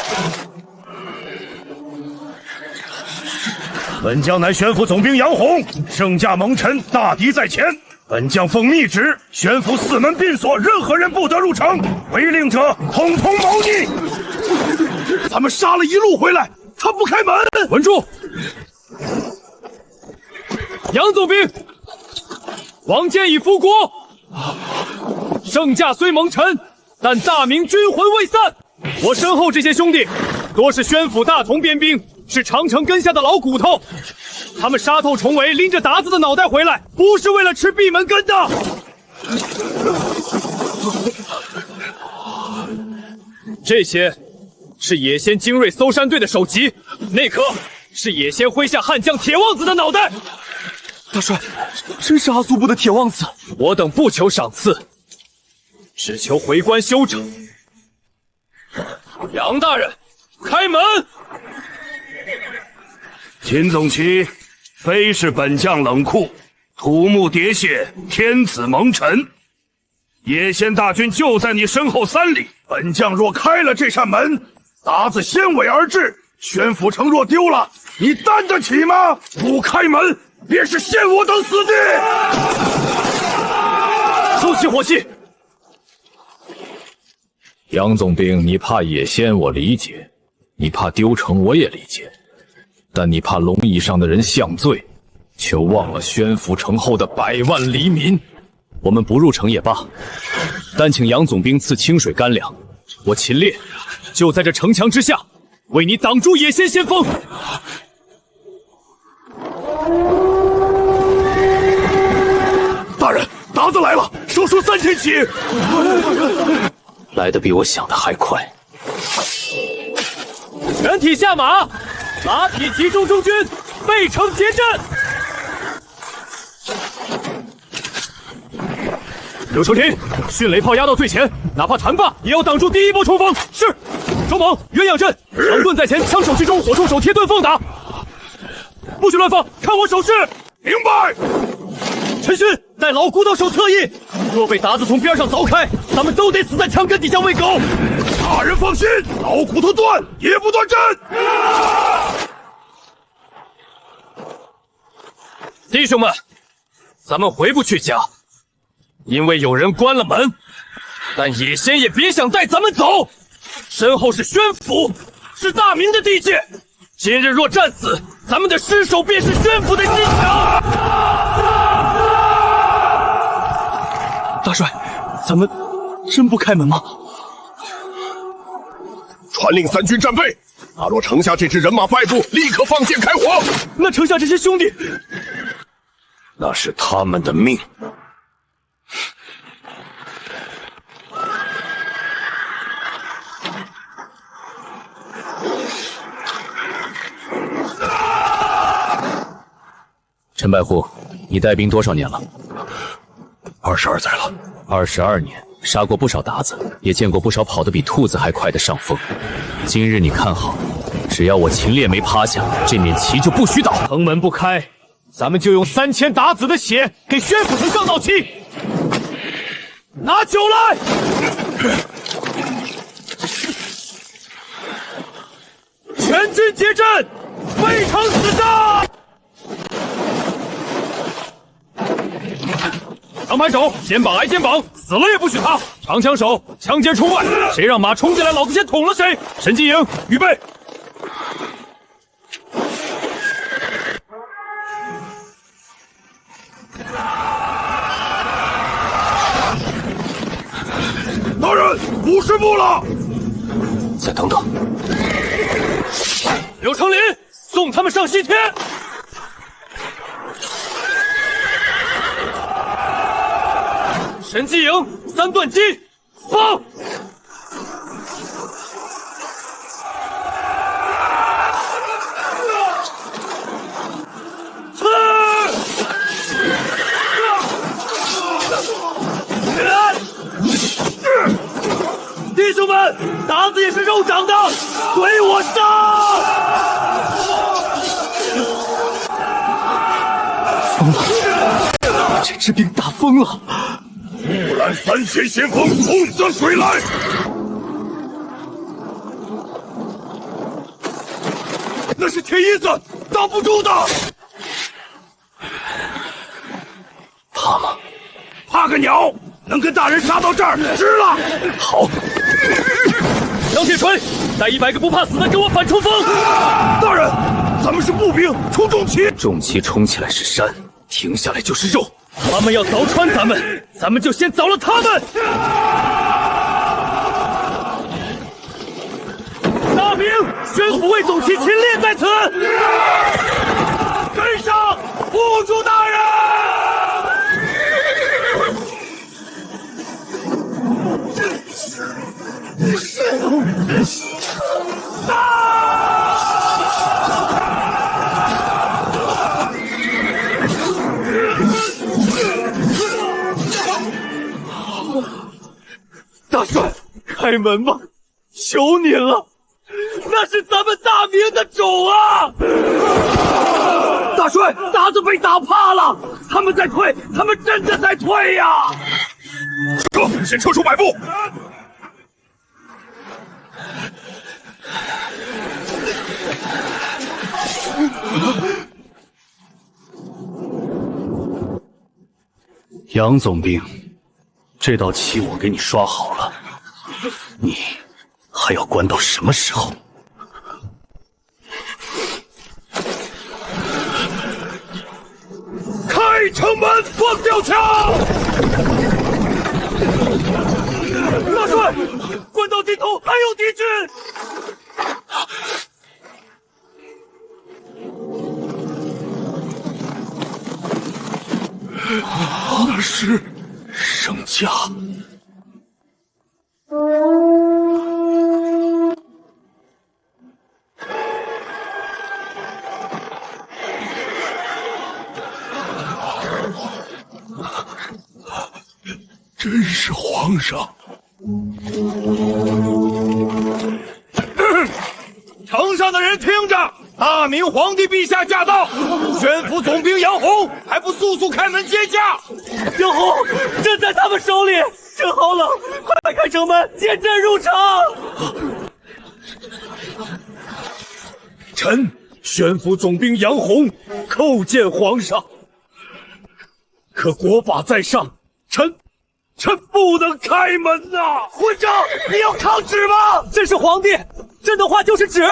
本将乃宣府总兵杨洪，圣驾蒙尘，大敌在前，本将奉密旨，宣府四门闭锁，任何人不得入城，违令者统统谋逆。咱们杀了一路回来，他不开门。稳住！杨总兵，王建已复国，圣驾虽蒙尘，但大明军魂未散。我身后这些兄弟，多是宣府大同边兵，是长城根下的老骨头。他们杀透重围，拎着鞑子的脑袋回来，不是为了吃闭门羹的。这些是野仙精锐搜山队的首级，那颗是野仙麾下悍将铁旺子的脑袋。大帅，真是阿苏部的铁旺子。我等不求赏赐，只求回关休整。杨大人，开门！秦总旗，非是本将冷酷，土木喋血，天子蒙尘。野仙大军就在你身后3里，本将若开了这扇门，鞑子先尾而至，宣府城若丢了，你担得起吗？不开门，便是陷我等死地！收起火气。杨总兵，你怕野仙，我理解；你怕丢城，我也理解。但你怕龙椅上的人降罪，却忘了宣府城后的100万黎民。我们不入城也罢，但请杨总兵赐清水干粮。我秦烈就在这城墙之下，为你挡住野仙先锋。大人，鞑子来了，手术3天起。来得比我想的还快。全体下马，马体集中中军，背城结阵。刘承廷，迅雷炮压到最前，哪怕残罢，也要挡住第一波冲锋。是。周猛，鸳鸯阵，长盾在前，枪手居中，火助手贴盾奉打。不许乱放，看我手势。明白。陈勋，带老骨头手侧翼，若被鞑子从边上凿开，咱们都得死在墙根底下喂狗。大人放心，老骨头断也不断阵。弟兄们，咱们回不去家，因为有人关了门。但野仙也别想带咱们走，身后是宣府，是大明的地界。今日若战死，咱们的尸首便是宣府的心墙。大帅，咱们真不开门吗？传令3军战备，那若城下这支人马败部，立刻放箭开火。那城下这些兄弟，那是他们的命。陈百户，你带兵多少年了？22载了。22年，杀过不少鞑子，也见过不少跑得比兔子还快的上风。今日你看好，只要我秦烈没趴下，这面旗就不许倒。城门不开，咱们就用3000鞑子的血给宣府城上道旗。拿酒来！全军结阵，背城死战！长盘手，肩膀挨肩膀，死了也不许他。长枪手，枪尖冲外，谁让马冲进来，老子先捅了谁。沈继营，预备。大人，50步了。再等等。刘成林，送他们上西天。神机营3段击，放！弟兄们，鞑子也是肉长的，随我上！疯了！这支兵打疯了！木兰3000先锋痛射水来！那是铁衣子，挡不住的。怕吗？怕个鸟！能跟大人杀到这儿，值了。好，杨铁锤，带100个不怕死的给我反冲锋！大人，咱们是步兵，冲重骑。重骑冲起来是山，停下来就是肉。他们要凿穿咱们，咱们就先凿了他们。大明宣府卫总旗秦烈在此，跟上，护住大人！大帅，开门吧，求您了，那是咱们大明的种啊！大帅，鞑子被打怕了，他们在退，他们真的在退呀！先撤出100步。杨总兵，这道棋我给你刷好了，你还要关到什么时候？开城门，放吊枪！大帅，官道尽头还有敌军！那是圣驾。真是皇上！城上的人听着，大明皇帝陛下驾到，宣府总兵杨洪还不速速开门接驾？杨洪阵在他们手里，阵好冷，快开城门，接阵入城！臣宣府总兵杨洪叩见皇上。可国法在上，臣不能开门呐！混账！你要抗旨吗？朕是皇帝，朕的话就是旨。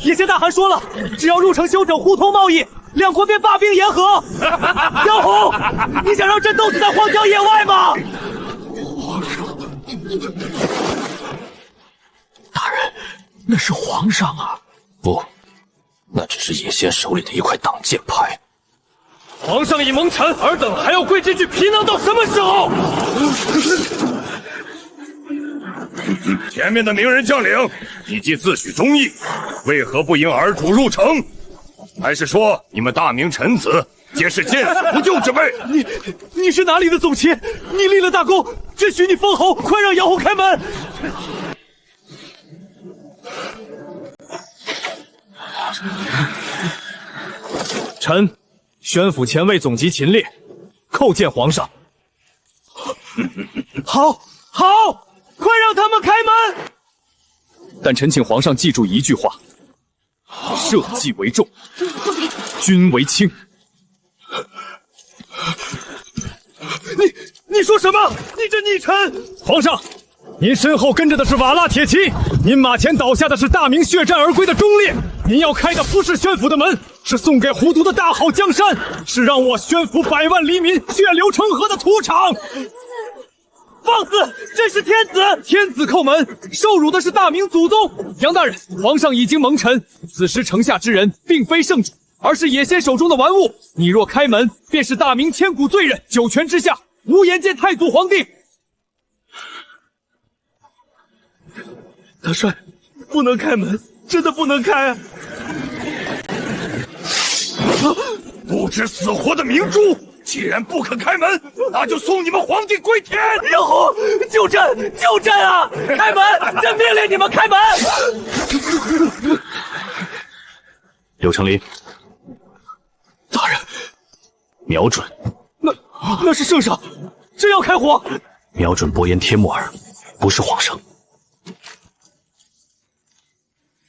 野心大汗说了，只要入城休整互通贸易，两国便罢兵言和。杨洪，你想让朕冻死在荒郊野外吗？皇上，大人，那是皇上啊！不，那只是野仙手里的一块挡箭牌。皇上已蒙尘，尔等还要跪这具皮囊到什么时候？前面的名人将领，你既自诩忠义，为何不迎儿主入城？还是说你们大明臣子皆是见死不救之辈？你是哪里的总旗？你立了大功，朕许你封侯，快让杨洪开门！臣宣府前卫总旗秦烈，叩见皇上。好，快让他们开门！但臣请皇上记住一句话：社稷为重，君为轻。你说什么？你这逆臣！皇上，您身后跟着的是瓦剌铁骑，您马前倒下的是大明血战而归的忠烈。您要开的不是宣府的门，是送给狐毒的大好江山，是让我宣府100万黎民血流成河的土场。放肆！这是天子！天子叩门，受辱的是大明祖宗。杨大人，皇上已经蒙尘，此时城下之人并非圣主，而是野仙手中的玩物。你若开门，便是大明千古罪人，九泉之下无颜见太祖皇帝。大帅，不能开门，真的不能开啊！不知死活的明珠，既然不肯开门，那就送你们皇帝归田！杨洪，救朕啊！开门！朕命令你们开门！柳成林，大人，瞄准，那是圣上，朕要开火！瞄准伯颜帖木儿，不是皇上。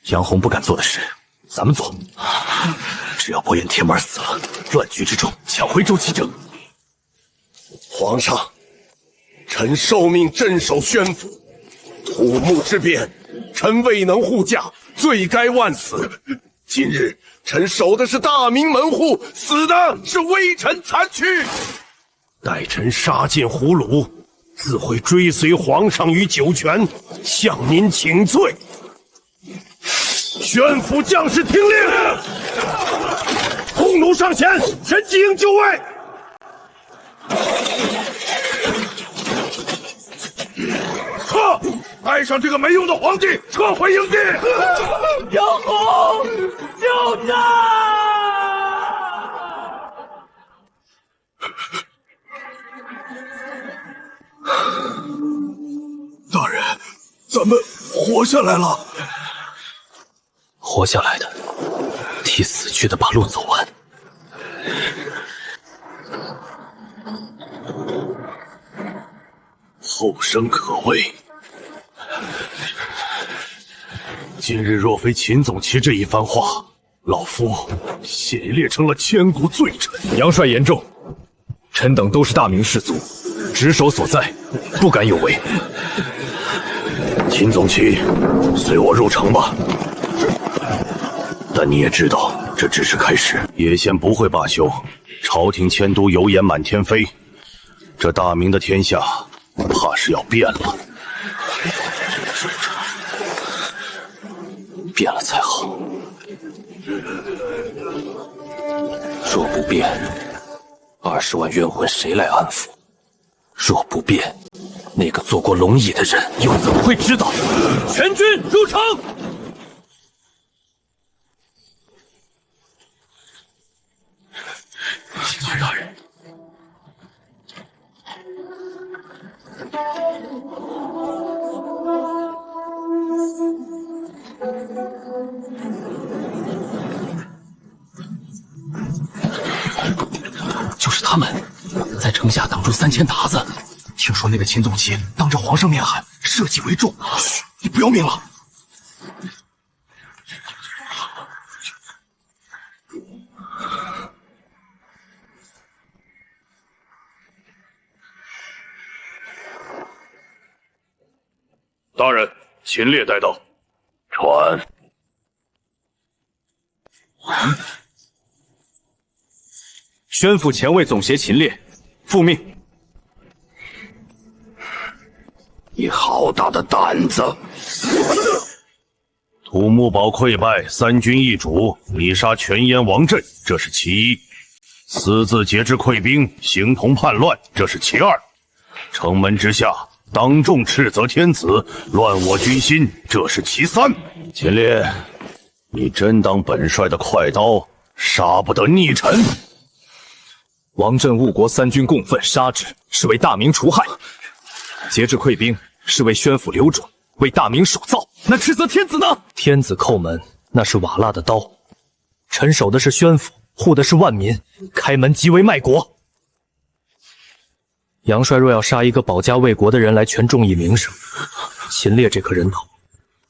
杨洪不敢做的事，咱们做。只要伯颜帖木儿死了，乱局之中抢回周齐正。皇上，臣受命镇守宣府，土木之变，臣未能护驾，罪该万死。今日臣守的是大明门户，死的是微臣残躯。待臣杀尽胡虏，自会追随皇上于九泉，向您请罪。宣府将士听令，匈奴上前，神即应就位。撤！带上这个没用的皇帝，撤回营地。杨红，救驾！大人，咱们活下来了。活下来的，替死去的把路走完。后生可畏。今日若非秦总旗这一番话，老夫现已列成了千古罪臣。杨帅言重，臣等都是大明士族，职守所在，不敢有违。秦总旗，随我入城吧。但你也知道，这只是开始，野县不会罢休。朝廷迁都油盐满天飞，这大明的天下怕是要变了。变了才好。若不变，20万冤魂谁来安抚？若不变，那个做过龙椅的人又怎么会知道？全军入城！大人，就是他们，在城下挡住3000鞑子。听说那个秦总旗当着皇上面喊社稷为重。嘘，你不要命了？大人，秦烈带到。传。宣府前卫总协秦烈，复命。你好大的胆子！土木堡溃败，3军易主，你杀全燕王振，这是其一；私自节制溃兵，形同叛乱，这是其二；城门之下当众斥责天子，乱我军心，这是其三。秦烈，你真当本帅的快刀杀不得逆臣？王振误国3军共愤，杀之是为大明除害；节制溃兵是为宣府留主，为大明守造。那斥责天子呢？天子叩门，那是瓦剌的刀；臣守的是宣府，护的是万民，开门即为卖国。杨帅若要杀一个保家卫国的人来全众议名声，秦烈这颗人头，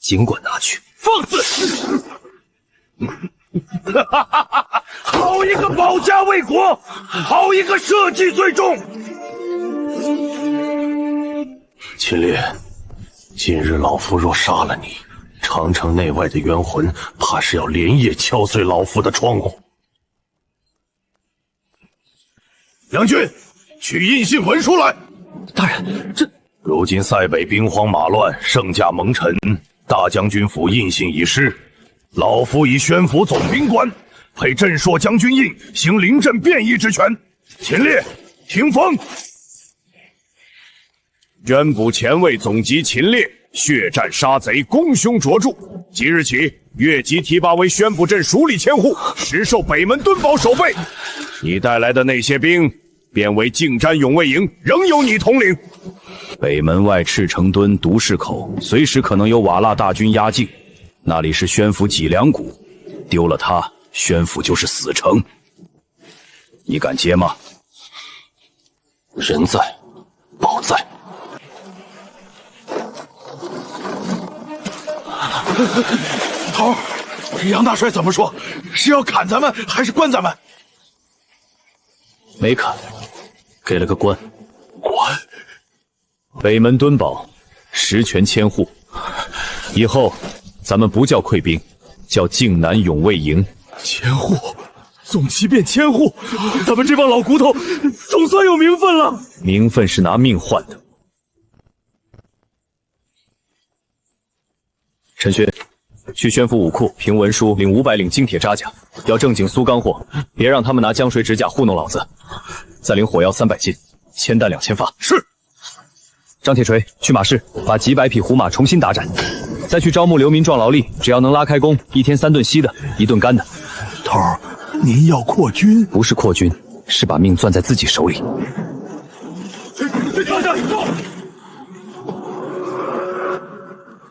尽管拿去。放肆！好一个保家卫国，好一个社稷最重。秦烈，今日老夫若杀了你，长城内外的冤魂怕是要连夜敲碎老夫的窗户。杨俊，取印信文书来。大人，这如今塞北兵荒马乱，圣驾蒙尘，大将军府印信已失，老夫以宣府总兵官配镇朔将军印，行临阵便衣之权。秦烈，听封。宣府前卫总级秦烈血战杀贼，功勋卓著。即日起，越级提拔为宣府镇署理千户，实授北门敦保守备。你带来的那些兵，变为靖詹永卫营，仍由你统领。北门外赤城墩、独市口，随时可能有瓦剌大军压境，那里是宣府脊梁骨，丢了它，宣府就是死城。你敢接吗？人在，宝在。头儿，杨大帅怎么说？是要砍咱们，还是关咱们？没砍，给了个关。关？北门敦宝，实权千户。以后咱们不叫溃兵，叫靖南永卫营。千户，总旗变千户，咱们这帮老骨头总算有名分了。名分是拿命换的。陈勋，去宣府武库凭文书领500领精铁扎甲，要正经苏钢货，别让他们拿江水指甲糊弄老子。再领火药300斤，铅弹2000发。是。张铁锤，去马市把几百匹胡马重新打展，再去招募流民壮劳力，只要能拉开工，1天3顿稀的，1顿干的。头儿，您要扩军？不是扩军，是把命攥在自己手里。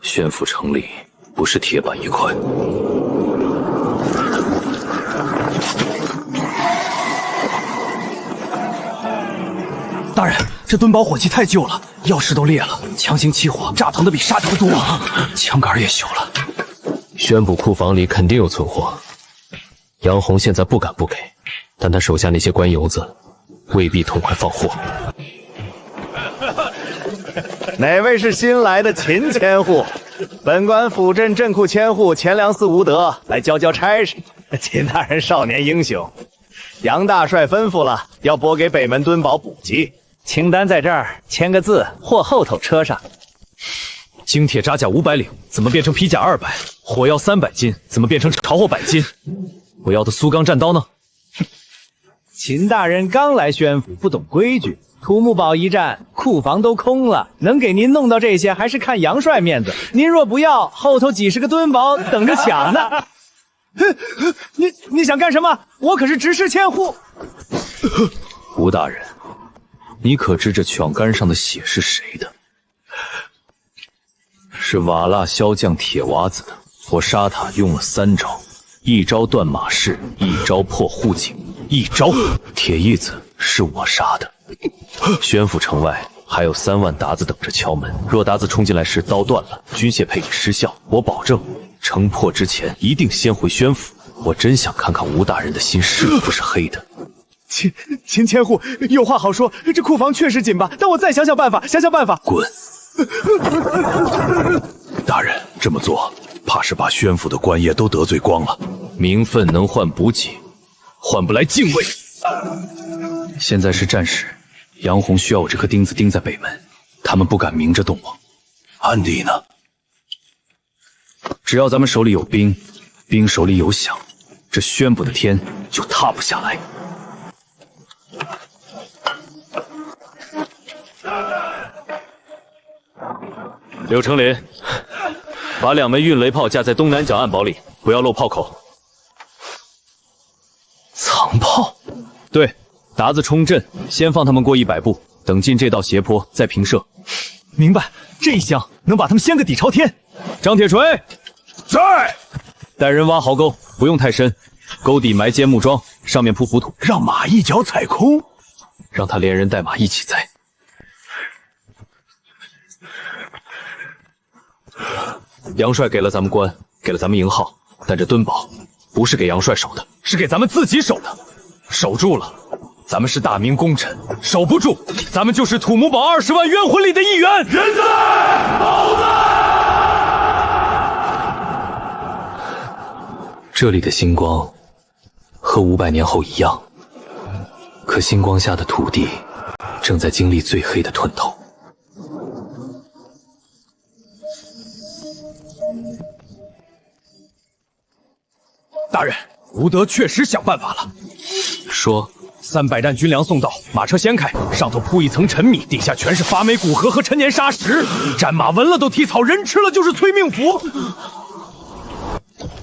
宣府城里不是铁板一块。大人，这敦宝火器太旧了，钥匙都裂了，强行起火，炸疼的比沙条多，枪杆也锈了。宣府库房里肯定有存货，杨红现在不敢不给，但他手下那些官油子未必痛快放货。哪位是新来的秦千户？本官辅镇镇库千户钱粮司吴德来交差事。秦大人少年英雄，杨大帅吩咐了，要拨给北门敦宝补给。清单在这儿，签个字，或后头车上。精铁扎甲500领，怎么变成皮甲200？火药300斤，怎么变成朝货100斤？我要的苏钢战刀呢？秦大人刚来宣府，不懂规矩。土木堡一战，库房都空了，能给您弄到这些，还是看杨帅面子。您若不要，后头几十个敦宝等着抢呢。你想干什么？我可是执事千户。吴大人，你可知这枪杆上的血是谁的？是瓦剌骁将铁娃子的。我杀他用了3招，一招断马式，一招破护颈，一招铁翼子是我杀的。宣府城外还有3万鞑子等着敲门，若鞑子冲进来时刀断了，军械配比失效，我保证城破之前一定先回宣府。我真想看看吴大人的心是不是黑的。秦千户有话好说，这库房确实紧巴，但我再想想办法，滚！大人这么做，怕是把宣府的官爷都得罪光了。名分能换补给，换不来敬畏。现在是战时，杨红需要我这颗钉子钉在北门，他们不敢明着动我。安迪呢？只要咱们手里有兵，兵手里有饷，这宣府的天就塌不下来。柳成林，把2枚运雷炮架在东南角暗堡里，不要漏炮口。藏炮？对，鞑子冲阵，先放他们过100步，等进这道斜坡再平射。明白，这一枪能把他们掀个底朝天。张铁锤，在。带人挖壕沟，不用太深，沟底埋坚木桩，上面铺浮土，让马一脚踩空，让他连人带马一起栽。杨帅给了咱们官，给了咱们营号，但这敦宝不是给杨帅守的，是给咱们自己守的。守住了，咱们是大明功臣；守不住，咱们就是土木堡20万冤魂里的一员。人在，宝在。这里的星光和500年后一样，可星光下的土地正在经历最黑的吞头。大人，吴德确实想办法了。说，300担军粮送到，马车掀开，上头铺一层陈米，底下全是发霉骨核和陈年沙石，战马闻了都啼草，人吃了就是催命符。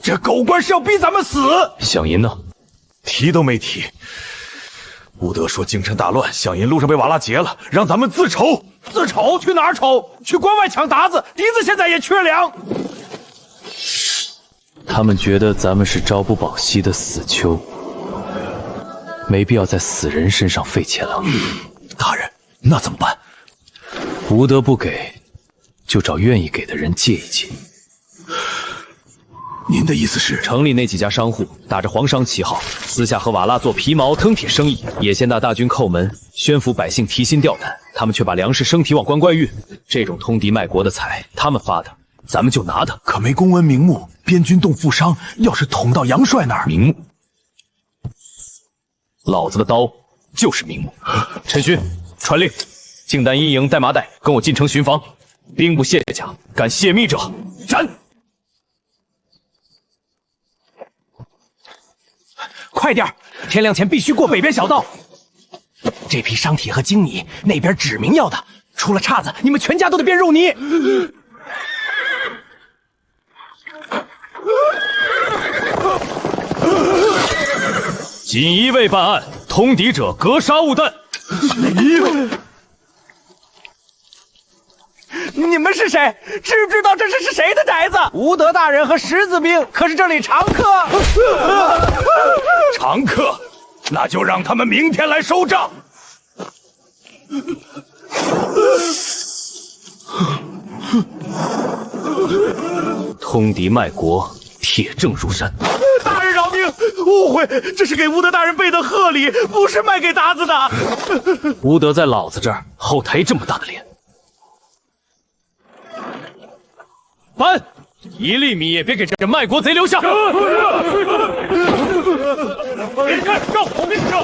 这狗官是要逼咱们死！饷银呢？提都没提。吴德说京城大乱，饷银路上被瓦剌劫了，让咱们自筹。自筹去哪儿筹？去关外抢鞑子，笛子现在也缺粮。他们觉得咱们是朝不保夕的死囚，没必要在死人身上费钱了。大人，那怎么办？吴德不给，就找愿意给的人借一借。您的意思是，城里那几家商户打着皇商旗号，私下和瓦剌做皮毛、铿铁生意。野县大大军叩门，宣府百姓提心吊胆，他他们却把粮食生体往关外运。这种通敌卖国的财，他们发的，咱们就拿的。可没公文名目，边军动负伤，要是捅到杨帅那儿，名目，老子的刀就是名目。陈勋，传令，靖丹一营带麻袋跟我进城巡防，兵不卸甲，敢泄密者斩！快点，天亮前必须过北边小道。这批商铁和精米那边指明要的，出了岔子，你们全家都得变肉泥。锦衣卫办案，通敌者格杀勿惮。你们是谁？知不知道这是谁的宅子？吴德大人和十字兵可是这里常客。常客，那就让他们明天来收账。通敌卖国，铁证如山。大人饶命！误会，这是给吴德大人备的贺礼，不是卖给达子的。吴德在老子这儿后抬这么大的脸，翻！一粒米也别给这卖国贼留下！别看上，我跟你上！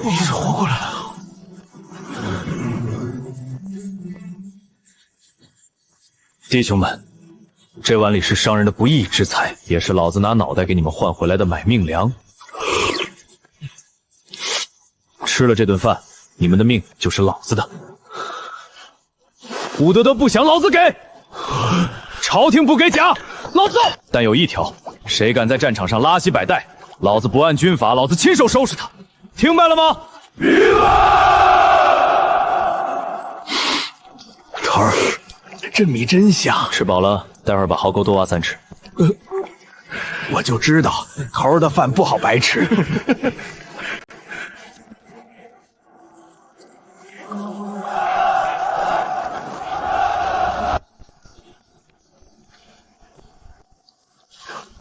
你是活过来了。弟兄们，这碗里是商人的不义之财，也是老子拿脑袋给你们换回来的买命粮。吃了这顿饭，你们的命就是老子的。武德的不降，老子给；朝廷不给甲，老子。但有一条，谁敢在战场上拉稀摆带，老子不按军法，老子亲手收拾他。听白了吗？明白。头儿，这米真香。吃饱了，待会儿把壕沟多挖3尺。我就知道头儿的饭不好白吃。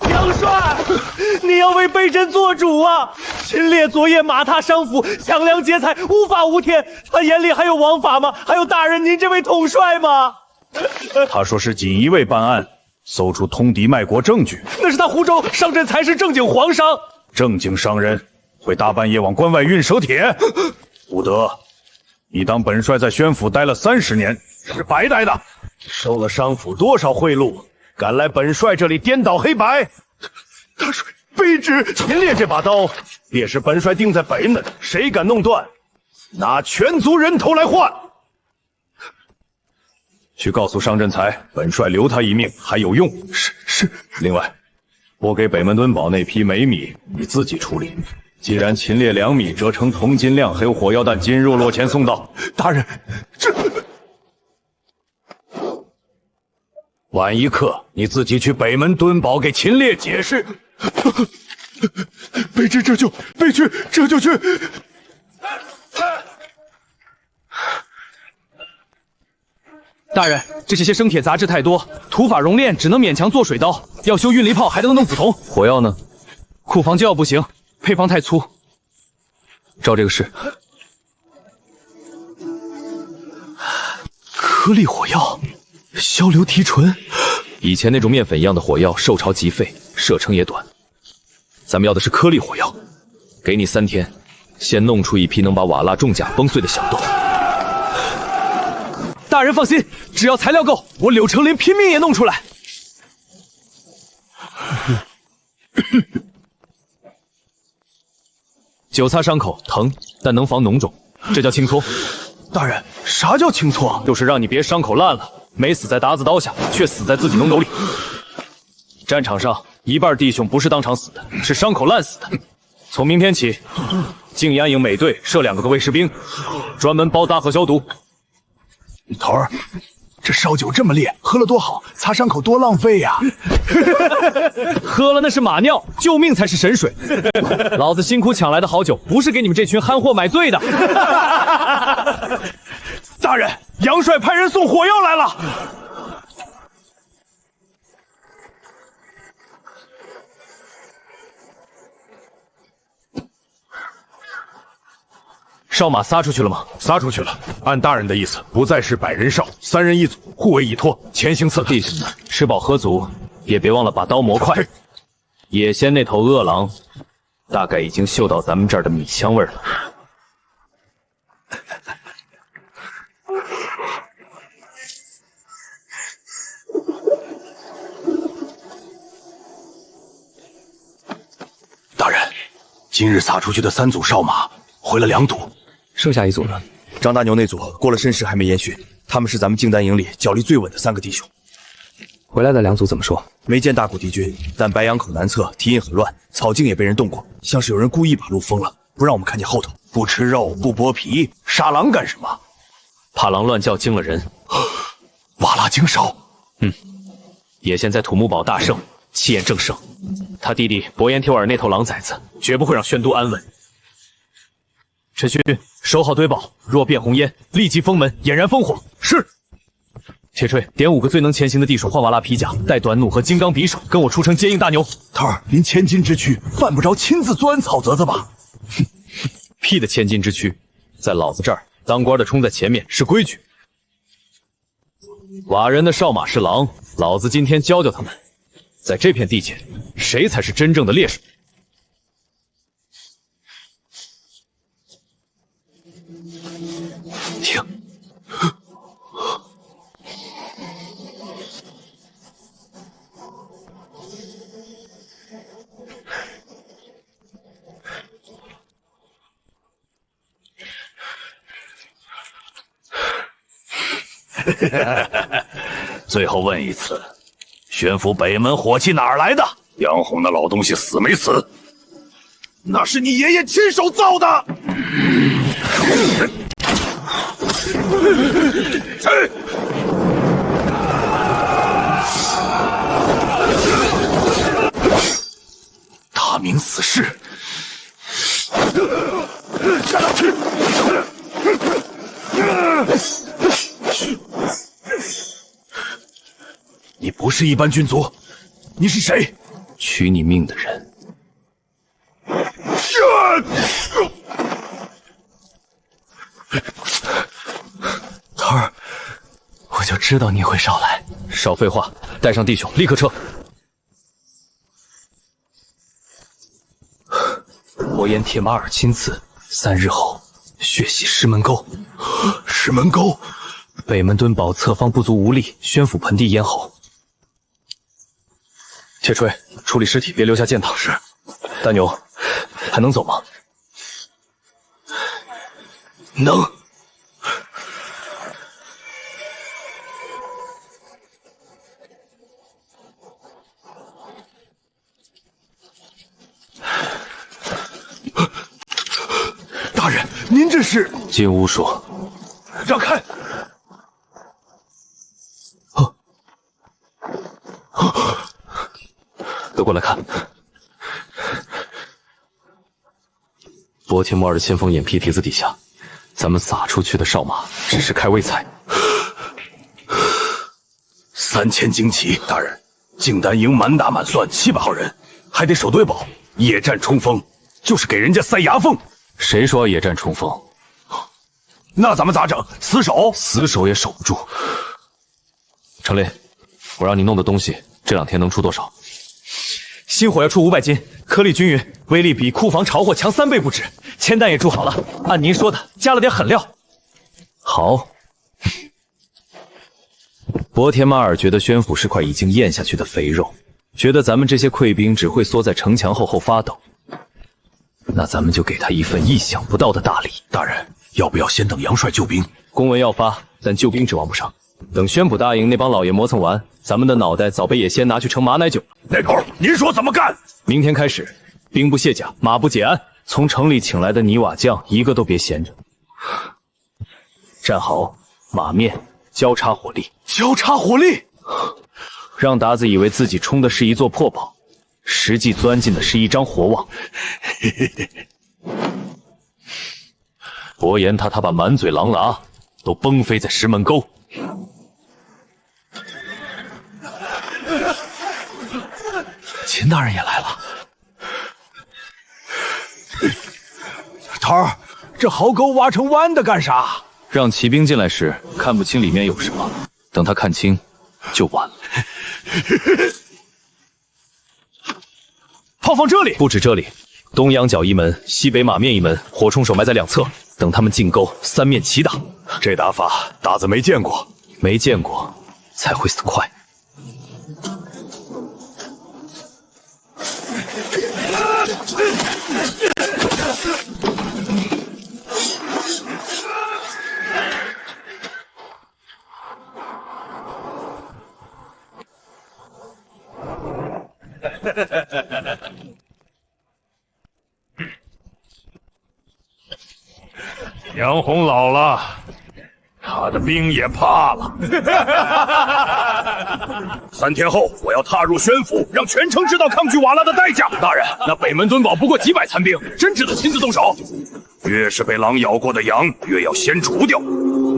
杨帅，你要为北镇做主啊！秦烈昨夜马踏商府，抢粮劫财，无法无天。他眼里还有王法吗？还有大人您这位统帅吗？他说是锦衣卫办案，搜出通敌卖国证据。那是他胡诌，上阵才是正经皇商。正经商人会大半夜往关外运蛇铁？武德，你当本帅在宣府待了30年，是白待的。收了商府多少贿赂，敢来本帅这里颠倒黑白？大帅，卑职秦烈这把刀，也是本帅钉在北门，谁敢弄断，拿全族人头来换。去告诉商振才，本帅留他一命还有用。是。另外，拨给北门敦宝那批煤米，你自己处理。既然秦烈粮米折成铜金亮黑火药弹，今日落前送到。大人，这晚一刻，你自己去北门敦宝给秦烈解释。卑职这就去。大人，这些生铁杂质太多，土法熔炼只能勉强做水刀，要修运离炮还得弄紫铜。火药呢？库房就要不行，配方太粗。照这个是。颗粒火药，消硫提纯。以前那种面粉一样的火药，受潮即废，射程也短。咱们要的是颗粒火药，给你3天，先弄出一批能把瓦剌重甲崩碎的响动。大人放心，只要材料够，我柳成林拼命也弄出来。久擦伤口疼，但能防脓肿，这叫清搓。大人，啥叫清搓？就是让你别伤口烂了，没死在达子刀下，却死在自己脓斗里。战场上一半弟兄不是当场死的，是伤口烂死的。从明天起，静安营每队设2个卫士兵，专门包扎和消毒。头儿，这烧酒这么烈，喝了多好，擦伤口多浪费呀！喝了那是马尿，救命才是神水。老子辛苦抢来的好酒，不是给你们这群憨货买醉的。大人，杨帅派人送火药来了。哨马撒出去了吗？撒出去了。按大人的意思，不再是百人哨，3人一组，互为依托，前行刺弟兄们，吃饱喝足，也别忘了把刀磨快。野仙那头恶狼，大概已经嗅到咱们这儿的米香味了。大人，今日撒出去的3组哨马回了2堵，剩下1组呢？张大牛那组过了申时还没烟讯，他们是咱们净丹营里脚力最稳的3个弟兄。回来的2组怎么说？没见大股敌军，但白杨口南侧堤堰很乱，草径也被人动过，像是有人故意把路封了，不让我们看见后头。不吃肉不剥皮，杀狼干什么？怕狼乱叫惊了人。瓦剌惊烧。野仙在土木堡大胜，气焰正盛，他弟弟伯颜帖尔那头狼崽子绝不会让宣都安稳。陈勋，守好堆堡，若变红烟，立即封门，俨然烽火。是。铁锤，点5个最能前行的地鼠换瓦剌皮甲，带短弩和金刚匕首，跟我出城接应大牛。头儿，您千金之躯，犯不着亲自钻草泽子吧？屁的千金之躯，在老子这儿，当官的冲在前面是规矩。瓦人的哨马是狼，老子今天教教他们，在这片地界，谁才是真正的猎手。停！最后问一次，宣府北门火器哪儿来的？杨红那老东西死没死？那是你爷爷亲手造的。大明死士，你不是一般军卒，你是谁？取你命的人。头儿，我就知道你会少来。少废话，带上弟兄，立刻撤。伯颜帖马尔亲赐，3日后血洗石门沟。石门沟，北门墩堡侧方不足无力，宣府盆地咽喉。铁锤，处理尸体，别留下践踏。是。大牛，还能走吗？能。大人，您这是？进屋说。让开！都过来看。伯帖摩尔的先锋眼皮蹄子底下，咱们撒出去的哨马只是开胃菜。3000精骑，大人，净丹营满打满算700号人，还得守堆堡，野战冲锋，就是给人家塞牙缝。谁说野战冲锋？那咱们咋整？死守？死守也守不住。程烈，我让你弄的东西，这2天能出多少？新火要出500斤，颗粒均匀，威力比库房巢火强3倍不止。铅弹也铸好了，按您说的，加了点狠料。好。伯帖马尔觉得宣府是块已经咽下去的肥肉，觉得咱们这些溃兵只会缩在城墙后发抖。那咱们就给他一份意想不到的大礼。大人，要不要先等杨帅救兵？公文要发，但救兵指望不上。等宣普大营那帮老爷磨蹭完，咱们的脑袋早被野仙拿去盛马奶酒。那头，您说怎么干？明天开始，兵不卸甲，马不解鞍，从城里请来的泥瓦匠一个都别闲着。站好，马面交叉火力，交叉火力，让达子以为自己冲的是一座破堡，实际钻进的是一张活网。伯颜他把满嘴狼牙都崩飞在石门沟。秦大人也来了。头儿，这壕沟挖成弯的干啥？让骑兵进来时看不清里面有什么，等他看清，就晚了。炮放这里，不止这里，东阳角一门，西北马面一门，火铳手埋在两侧，等他们进沟，三面齐打。这打法，大子没见过，没见过才会死快。杨红老了，他的兵也怕了。3天后，我要踏入宣府，让全城知道抗拒瓦剌的代价。大人，那北门敦堡不过几百残兵，真值得亲自动手？越是被狼咬过的羊，越要先除掉。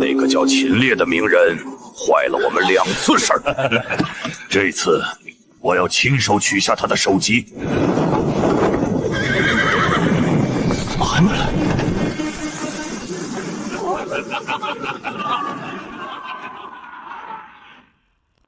那个叫秦烈的名人，坏了我们2次事儿。这次，我要亲手取下他的首级。怎么还没来？